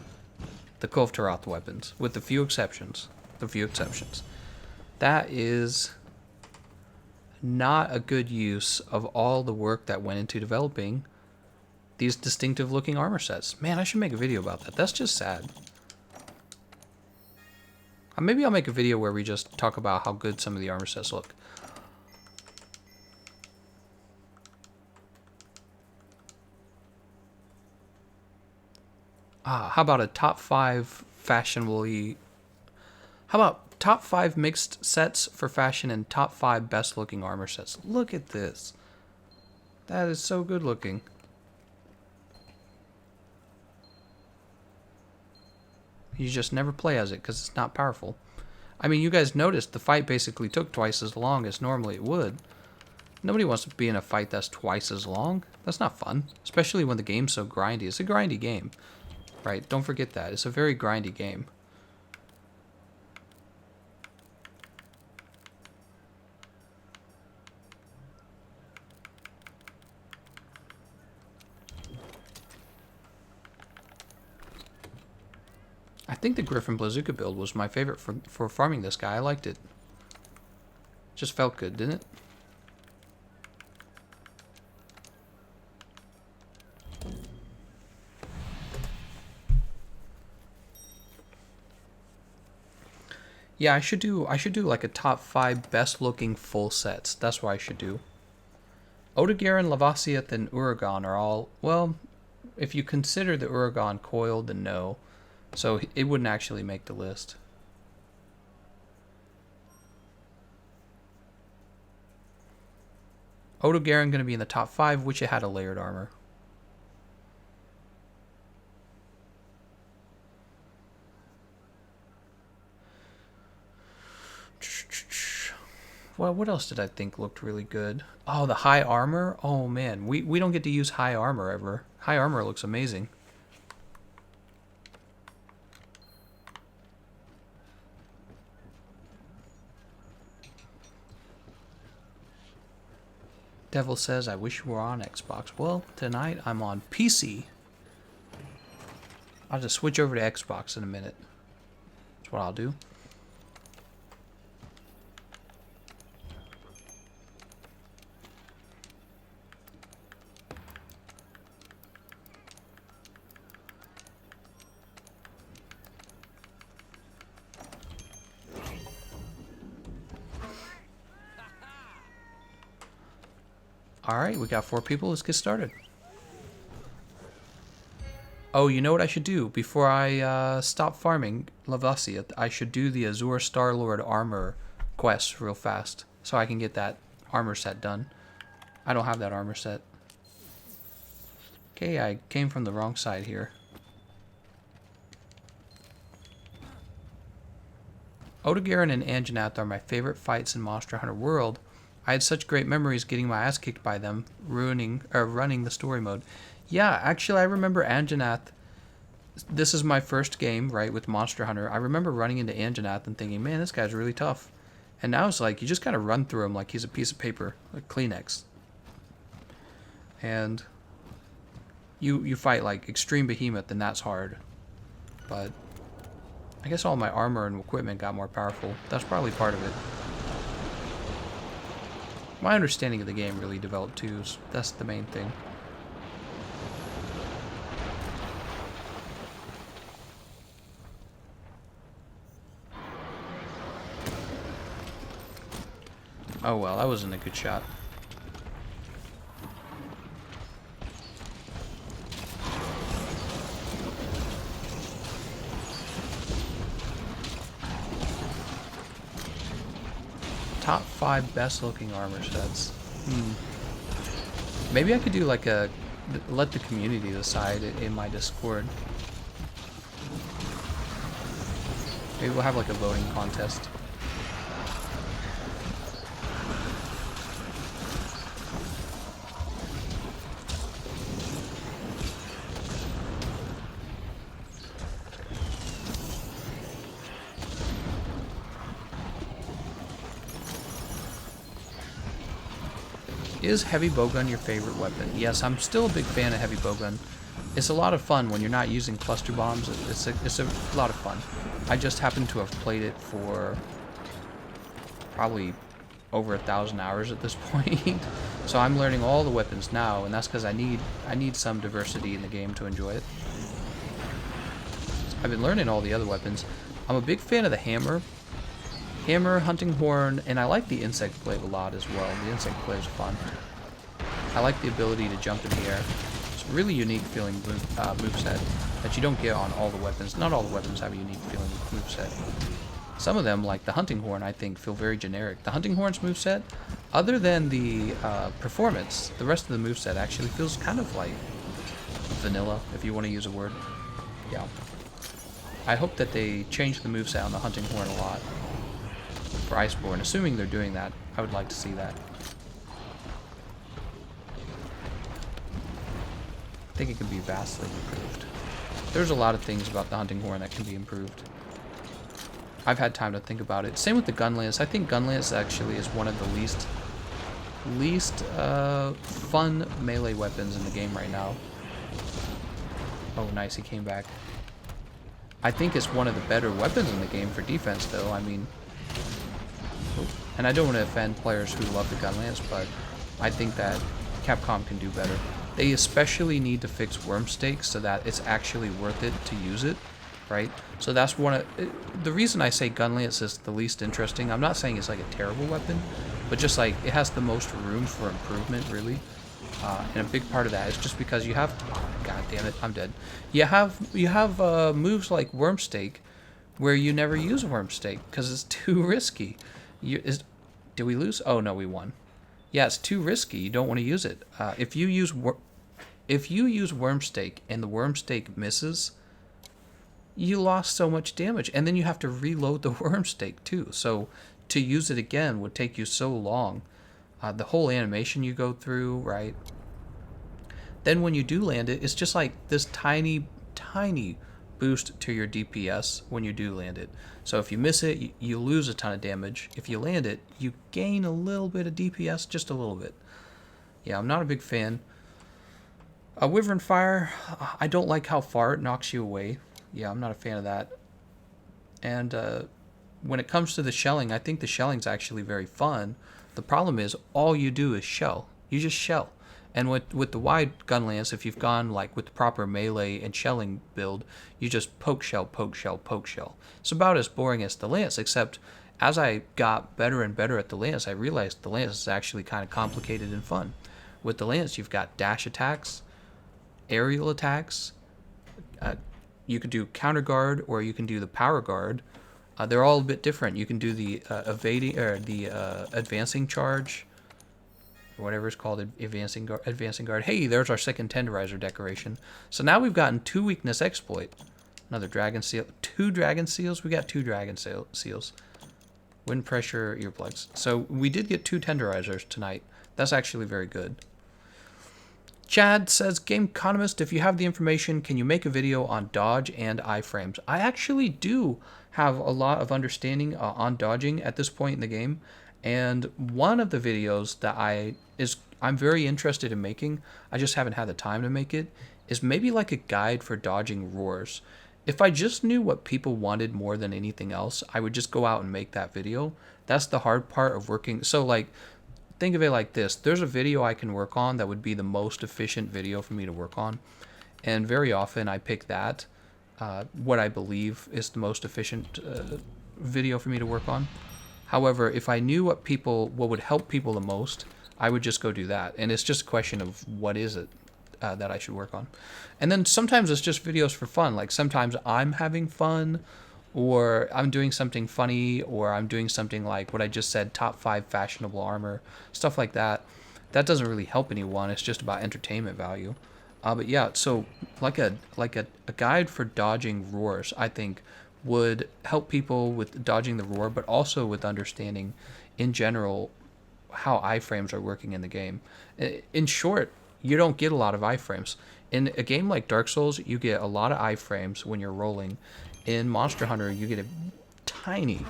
The Kovtaroth weapons, with the few exceptions. That is not a good use of all the work that went into developing these distinctive looking armor sets. Man, I should make a video about that. That's just sad. Maybe I'll make a video where we just talk about how good some of the armor sets look. How about a top 5 fashionably... How about top 5 mixed sets for fashion and top 5 best looking armor sets? Look at this. That is so good looking. You just never play as it because it's not powerful. I mean, you guys noticed the fight basically took twice as long as normally it would. Nobody wants to be in a fight that's twice as long. That's not fun, especially when the game's so grindy. It's a grindy game, right? Don't forget that. It's a very grindy game. I think the Griffin Blazuka build was my favorite for farming this guy. I liked it. Just felt good, didn't it? Yeah, I should do like a top 5 best looking full sets. That's what I should do. Odegaard, Lavasioth, and Uragon are all, well, if you consider the Uragon coiled, then no. So it wouldn't actually make the list. Odegaard going to be in the top 5, which it had a layered armor. Well, what else did I think looked really good? Oh, the high armor? Oh man, we don't get to use high armor ever. High armor looks amazing. Devil says, I wish you were on Xbox. Well, tonight I'm on PC. I'll just switch over to Xbox in a minute. That's what I'll do. Alright, we got 4 people. Let's get started. Oh, you know what I should do? Before I stop farming Lavasioth, I should do the Azure Star-Lord armor quest real fast. So I can get that armor set done. I don't have that armor set. Okay, I came from the wrong side here. Odegarin and Anjanath are my favorite fights in Monster Hunter World. I had such great memories getting my ass kicked by them, running the story mode. Yeah, actually I remember Anjanath. This is my first game, right, with Monster Hunter. I remember running into Anjanath and thinking, man, this guy's really tough. And now it's like, you just kind of run through him like he's a piece of paper, like Kleenex. And you fight like Extreme Behemoth, and that's hard. But I guess all my armor and equipment got more powerful. That's probably part of it. My understanding of the game really developed too. So that's the main thing. Oh well, that wasn't a good shot. Top 5 best looking armor sets. Maybe I could do like a let the community decide in my Discord. Maybe we'll have like a voting contest. Is heavy bowgun your favorite weapon? Yes, I'm still a big fan of heavy bowgun. It's a lot of fun when you're not using cluster bombs. It's a lot of fun. I just happen to have played it for probably over 1,000 hours at this point. So I'm learning all the weapons now, and that's because I need some diversity in the game to enjoy it. I've been learning all the other weapons. I'm a big fan of the hammer. Hammer, hunting horn, and I like the insect blade a lot as well. The insect blade is fun. I like the ability to jump in the air. It's a really unique feeling moveset that you don't get on all the weapons. Not all the weapons have a unique feeling moveset. Some of them, like the hunting horn, I think feel very generic. The hunting horn's moveset, other than the performance, the rest of the moveset actually feels kind of like vanilla, if you want to use a word. Yeah. I hope that they change the moveset on the hunting horn a lot. For Iceborne, assuming they're doing that, I would like to see that. I think it could be vastly improved. There's a lot of things about the hunting horn that can be improved. I've had time to think about it. Same with the gun lance. I think gun lance actually is one of the least fun melee weapons in the game right now. Oh, nice, he came back. I think it's one of the better weapons in the game for defense, though. I mean, and I don't want to offend players who love the gun lance, but I think that Capcom can do better. They especially need to fix worm stakes so that it's actually worth it to use it, right? So that's one of the reason I say gun lance is the least interesting. I'm not saying it's like a terrible weapon, but just like it has the most room for improvement, really. And a big part of that is just because you have, god damn it, I'm dead. You have moves like worm stake where you never use worm stake because it's too risky. Did we lose? Oh no, we won. Yeah, it's too risky. You don't want to use it. If you use worm stake and the worm stake misses, you lost so much damage, and then you have to reload the worm stake too. So to use it again would take you so long. The whole animation you go through, right? Then when you do land it, it's just like this tiny boost to your DPS when you do land it. So if you miss it, you lose a ton of damage. If you land it, you gain a little bit of DPS, just a little bit. Yeah, I'm not a big fan. Wyvern Fire, I don't like how far it knocks you away. Yeah, I'm not a fan of that. And when it comes to the shelling, I think the shelling's actually very fun. The problem is all you do is shell. You just shell. And with the wide gun lance, if you've gone like with the proper melee and shelling build, you just poke shell, poke shell, poke shell. It's about as boring as the lance, except as I got better and better at the lance, I realized the lance is actually kind of complicated and fun. With the lance, you've got dash attacks, aerial attacks, you could do counter guard or you can do the power guard. They're all a bit different. You can do the evading or the advancing charge, or whatever it's called, advancing guard. Advancing guard. Hey, there's our second tenderizer decoration. So now we've gotten 2 weakness exploit. Another dragon seal. 2 dragon seals. We got 2 dragon seals. Wind pressure earplugs. So we did get 2 tenderizers tonight. That's actually very good. Chad says, Gameconomist, if you have the information, can you make a video on dodge and iframes? I actually do have a lot of understanding on dodging at this point in the game, and one of the videos that I'm very interested in making, I just haven't had the time to make it, is maybe like a guide for dodging roars. If I just knew what people wanted more than anything else, I would just go out and make that video. That's the hard part of working. So like, think of it like this. There's a video I can work on that would be the most efficient video for me to work on. And very often I pick that, what I believe is the most efficient video for me to work on. However, if I knew what would help people the most, I would just go do that. And it's just a question of what is it that I should work on. And then sometimes it's just videos for fun. Like sometimes I'm having fun, or I'm doing something funny, or I'm doing something like what I just said, top 5 fashionable armor, stuff like that. That doesn't really help anyone. It's just about entertainment value. But yeah, so like a guide for dodging roars, I think, would help people with dodging the roar, but also with understanding in general how iframes are working in the game. In short, you don't get a lot of iframes. In a game like Dark Souls, you get a lot of iframes when you're rolling. In Monster Hunter, you get a tiny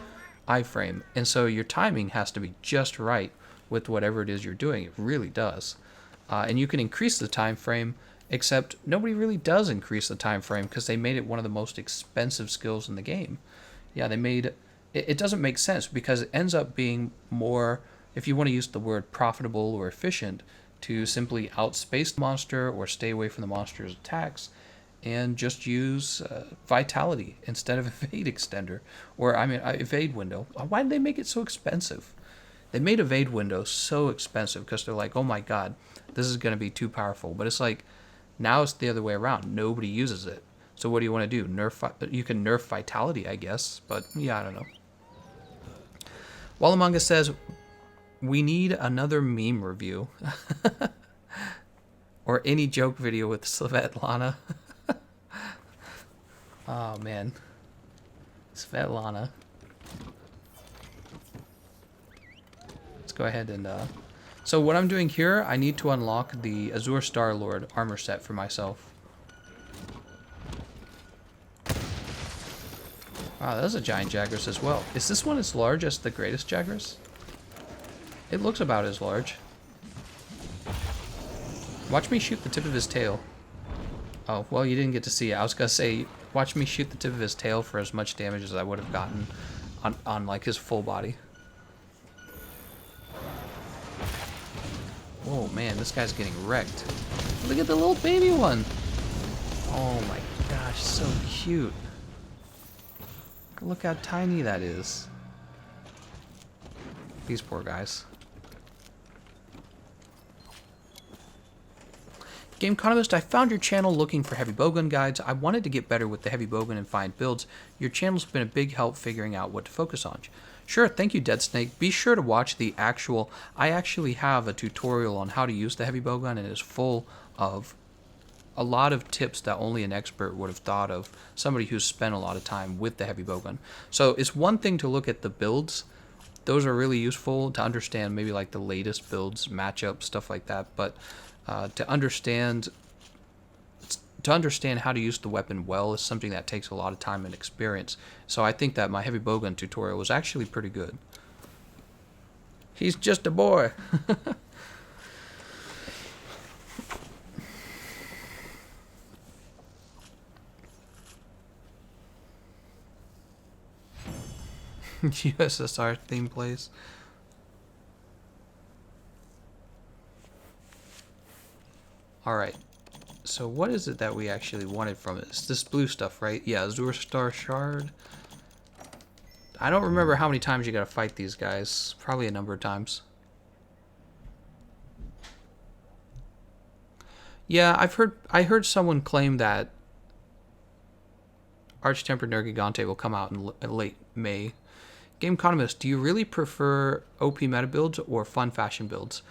iframe, and so your timing has to be just right with whatever it is you're doing. It really does. And you can increase the time frame, except nobody really does increase the time frame because they made it one of the most expensive skills in the game. Yeah, they made it doesn't make sense because it ends up being more, if you want to use the word profitable or efficient, to simply outspace the monster or stay away from the monster's attacks and just use vitality instead of evade extender, or evade window. Why did they make it so expensive? They made evade window so expensive because they're like, oh my god, this is going to be too powerful. But it's like, now it's the other way around. Nobody uses it. So what do you want to do? You can nerf vitality, I guess, but yeah, I don't know. Wallamanga says, we need another meme review. Or any joke video with Svetlana. Oh man, Svetlana. Let's go ahead and so what I'm doing here, I need to unlock the Azure Star-Lord armor set for myself. Wow, that's a giant Jagras as well. Is this one as large as the greatest Jagras? It looks about as large. Watch me shoot the tip of his tail. Oh, well, you didn't get to see it. I was gonna say, watch me shoot the tip of his tail for as much damage as I would have gotten on like his full body. Whoa, man, this guy's getting wrecked. Look at the little baby one. Oh my gosh, so cute. Look how tiny that is. These poor guys. Gameconomist, I found your channel looking for heavy bowgun guides. I wanted to get better with the heavy bowgun and find builds. Your channel's been a big help figuring out what to focus on. Sure, thank you, Dead Snake. Be sure to watch the actual... I actually have a tutorial on how to use the heavy bowgun, and it is full of a lot of tips that only an expert would have thought of, somebody who's spent a lot of time with the heavy bowgun. So it's one thing to look at the builds. Those are really useful to understand maybe like the latest builds, matchups, stuff like that, but to understand how to use the weapon well is something that takes a lot of time and experience. So I think that my heavy bowgun tutorial was actually pretty good. He's just a boy. USSR theme plays. Alright, so what is it that we actually wanted from it? It's this blue stuff, right? Yeah, Azure Star Shard. I don't remember how many times you gotta fight these guys. Probably a number of times. Yeah, I heard someone claim that Arch-Tempered Nergigante will come out in late May. Gameconomist, do you really prefer OP meta builds or fun fashion builds?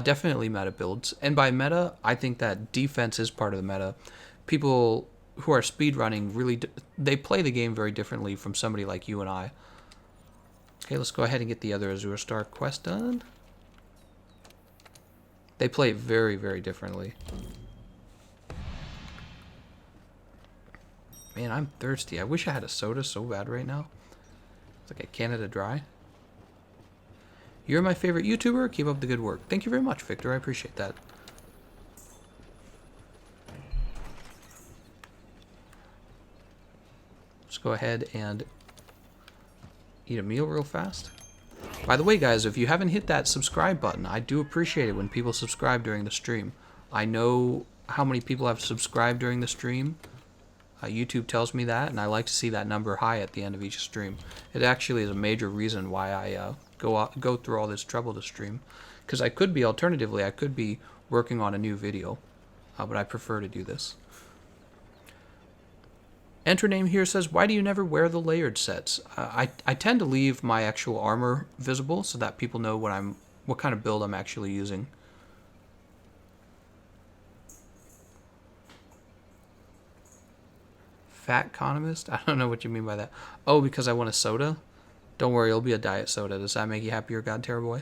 Definitely meta builds. And by meta, I think that defense is part of the meta. People who are speedrunning really, they play the game very differently from somebody like you and I. Okay, let's go ahead and get the other Azure Star quest done. They play it very, very differently. Man, I'm thirsty. I wish I had a soda so bad right now. It's like a Canada Dry. You're my favorite YouTuber. Keep up the good work. Thank you very much, Victor. I appreciate that. Let's go ahead and eat a meal real fast. By the way, guys, if you haven't hit that subscribe button, I do appreciate it when people subscribe during the stream. I know how many people have subscribed during the stream. YouTube tells me that, and I like to see that number high at the end of each stream. It actually is a major reason why I go through all this trouble to stream. Because I could be, alternatively, I could be working on a new video, but I prefer to do this. Enter name here says, why do you never wear the layered sets? I tend to leave my actual armor visible so that people know what kind of build I'm actually using. Fat economist? I don't know what you mean by that. Oh, because I want a soda? Don't worry, it'll be a diet soda. Does that make you happier, God Terror Boy?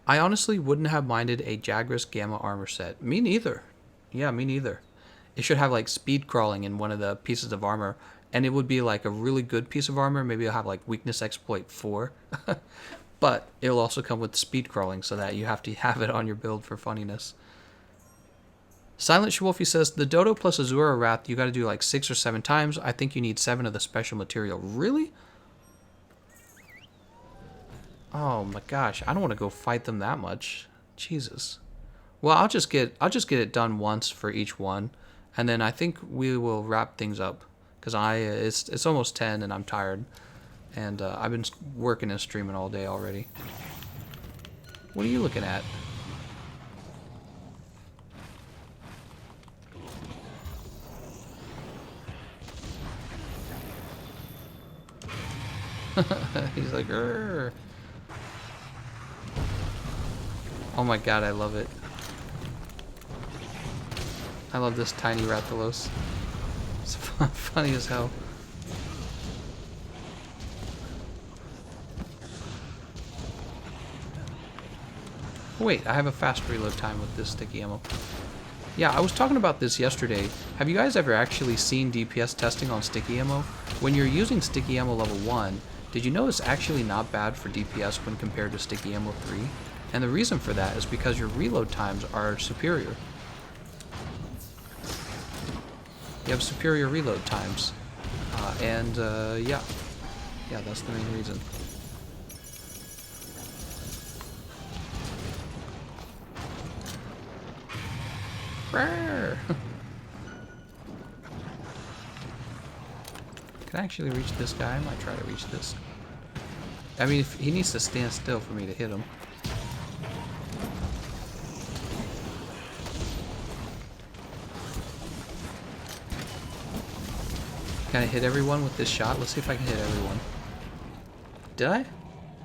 I honestly wouldn't have minded a Jagras Gamma armor set. Me neither. Yeah, me neither. It should have like speed crawling in one of the pieces of armor, and it would be like a really good piece of armor. Maybe it'll have like weakness exploit 4. But it'll also come with speed crawling so that you have to have it on your build for funniness. Silent Shwolfie says, the Dodo plus Azura Wrath, you gotta do like 6 or 7 times. I think you need 7 of the special material. Really? Oh my gosh, I don't want to go fight them that much. Jesus. Well, I'll just get it done once for each one, and then I think we will wrap things up because it's almost 10 and I'm tired, and I've been working and streaming all day already. What are you looking at? He's like, "Grr." Oh my god, I love it. I love this tiny Rathalos. It's funny as hell. Wait, I have a fast reload time with this sticky ammo. Yeah, I was talking about this yesterday. Have you guys ever actually seen DPS testing on sticky ammo? When you're using sticky ammo level 1, did you know it's actually not bad for DPS when compared to sticky ammo 3? And the reason for that is because your reload times are superior. You have superior reload times. Yeah, that's the main reason. Can I actually reach this guy? I might try to reach this. I mean, he needs to stand still for me to hit him. Can I hit everyone with this shot? Let's see if I can hit everyone. Did I?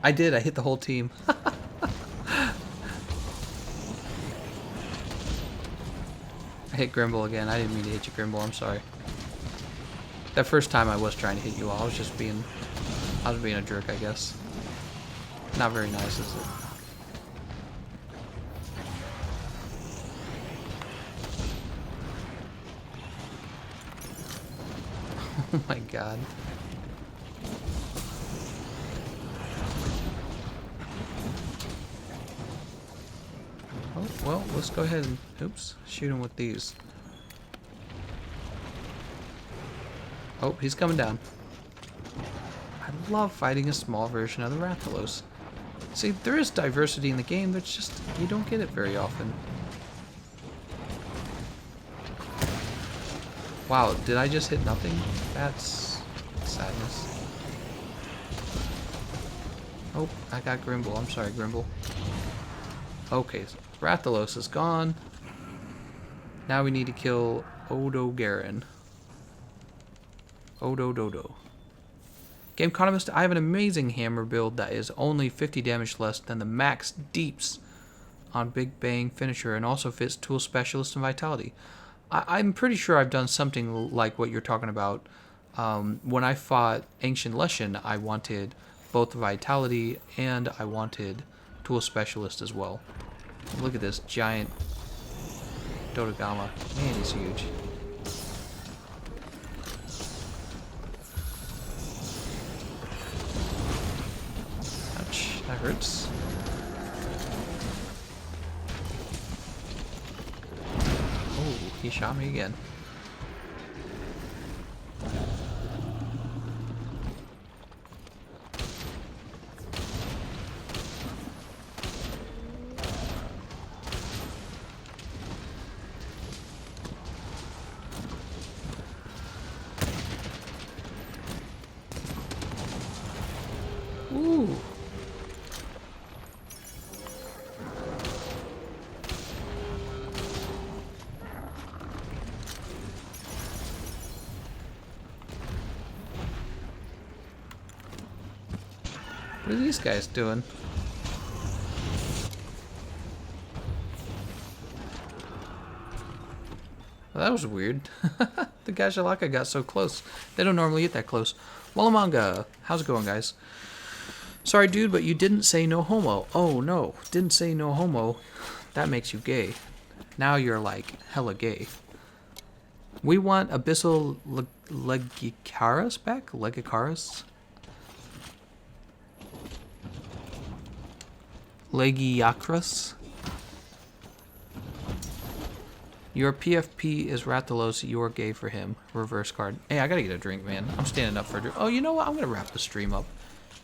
I did. I hit the whole team. I hit Grimble again. I didn't mean to hit you, Grimble. I'm sorry. That first time I was trying to hit you all. I was being a jerk, I guess. Not very nice, is it? Oh my god. Oh, well, let's go ahead and, oops, shoot him with these. Oh, he's coming down. I love fighting a small version of the Rathalos. See, there is diversity in the game, that's just, you don't get it very often. Wow, did I just hit nothing? That's sadness. Oh, I got Grimble. I'm sorry, Grimble. Okay, so Rathalos is gone. Now we need to kill Odo Garen. Odo Dodo. Gameconomist, I have an amazing hammer build that is only 50 damage less than the max deeps on Big Bang Finisher and also fits Tool Specialist and Vitality. I'm pretty sure I've done something like what you're talking about. When I fought Ancient Leshen, I wanted both Vitality and I wanted Tool Specialist as well. Look at this giant Dodogama. Man, he's huge. Ouch, that hurts. Oh, he shot me again. Ooh. What are these guys doing? Well, that was weird. The Gajalaka got so close. They don't normally get that close. Walamanga, how's it going, guys? Sorry, dude, but you didn't say no homo. Oh, no. Didn't say no homo. That makes you gay. Now you're, like, hella gay. We want Abyssal Legicaris back? Legicaris? Legiacrus? Your PFP is Rathalos, you're gay for him. Reverse card. Hey, I gotta get a drink, man. I'm standing up for a drink. Oh, you know what? I'm gonna wrap the stream up.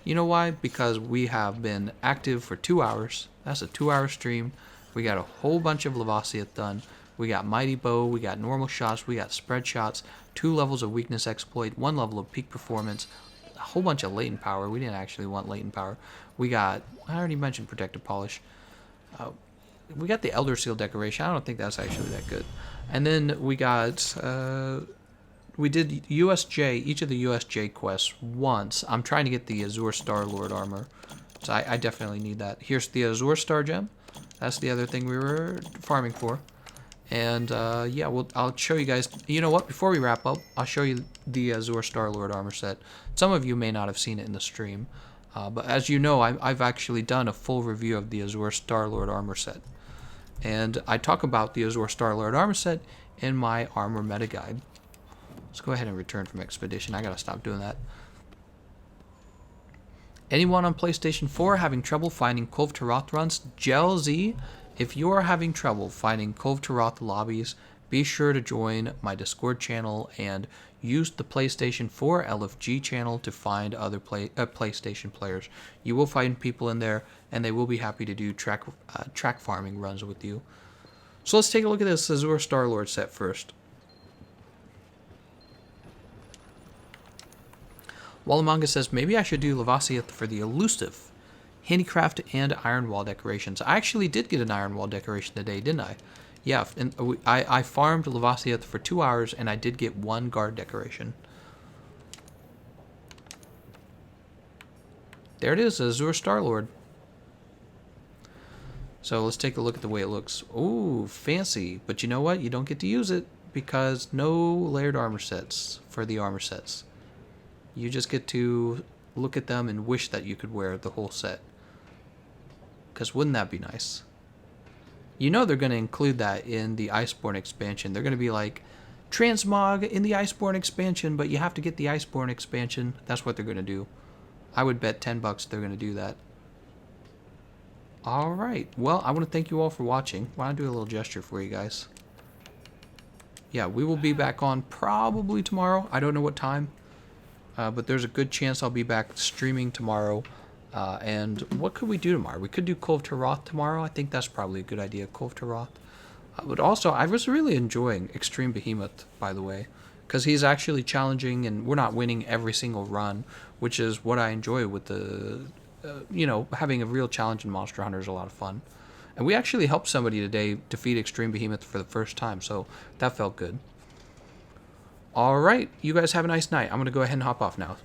You know why? Because we have been active for 2 hours. That's a 2-hour stream. We got a whole bunch of Lavasioth done. We got Mighty Bow, we got normal shots, we got spread shots, 2 levels of weakness exploit, 1 level of peak performance, a whole bunch of latent power. We didn't actually want latent power. We got, I already mentioned protective polish. We got the Elder Seal decoration. I don't think that's actually that good. And then we got, we did USJ, each of the USJ quests once. I'm trying to get the Azure Star Lord armor. So I definitely need that. Here's the Azure Star gem. That's the other thing we were farming for. And yeah, I'll show you guys. You know what? Before we wrap up, I'll show you the Azure Star Lord armor set. Some of you may not have seen it in the stream. But as you know, I've actually done a full review of the Azure Star Lord armor set. And I talk about the Azure Star Lord armor set in my armor meta guide. Let's go ahead and return from Expedition. I gotta stop doing that. Anyone on PlayStation 4 having trouble finding Cove to Roth runs? Gel Z, if you are having trouble finding Cove to Roth lobbies, be sure to join my Discord channel and use the PlayStation 4 LFG channel to find other PlayStation players. You will find people in there, and they will be happy to do track farming runs with you. So let's take a look at this Azure Star-Lord set first. Walamanga says, maybe I should do Lavasioth for the elusive handicraft and iron wall decorations. I actually did get an iron wall decoration today, didn't I? Yeah, and I farmed Lavasioth for 2 hours, and I did get 1 guard decoration. There it is, Azure Star-Lord. So let's take a look at the way it looks. Ooh, fancy. But you know what? You don't get to use it because no layered armor sets for the armor sets. You just get to look at them and wish that you could wear the whole set. Because wouldn't that be nice? You know they're going to include that in the Iceborne expansion. They're going to be like, transmog in the Iceborne expansion, but you have to get the Iceborne expansion. That's what they're going to do. I would bet $10 they're going to do that. Alright, well, I want to thank you all for watching. Why don't I do a little gesture for you guys? Yeah, we will be back on probably tomorrow. I don't know what time. But there's a good chance I'll be back streaming tomorrow. And what could we do tomorrow? We could do Cove to Roth tomorrow. I think that's probably a good idea, Cove to Roth. But also, I was really enjoying Extreme Behemoth, by the way. Because he's actually challenging, and we're not winning every single run. Which is what I enjoy with the, you know, having a real challenge in Monster Hunter is a lot of fun. And we actually helped somebody today defeat Extreme Behemoth for the first time. So that felt good. All right, you guys have a nice night. I'm going to go ahead and hop off now.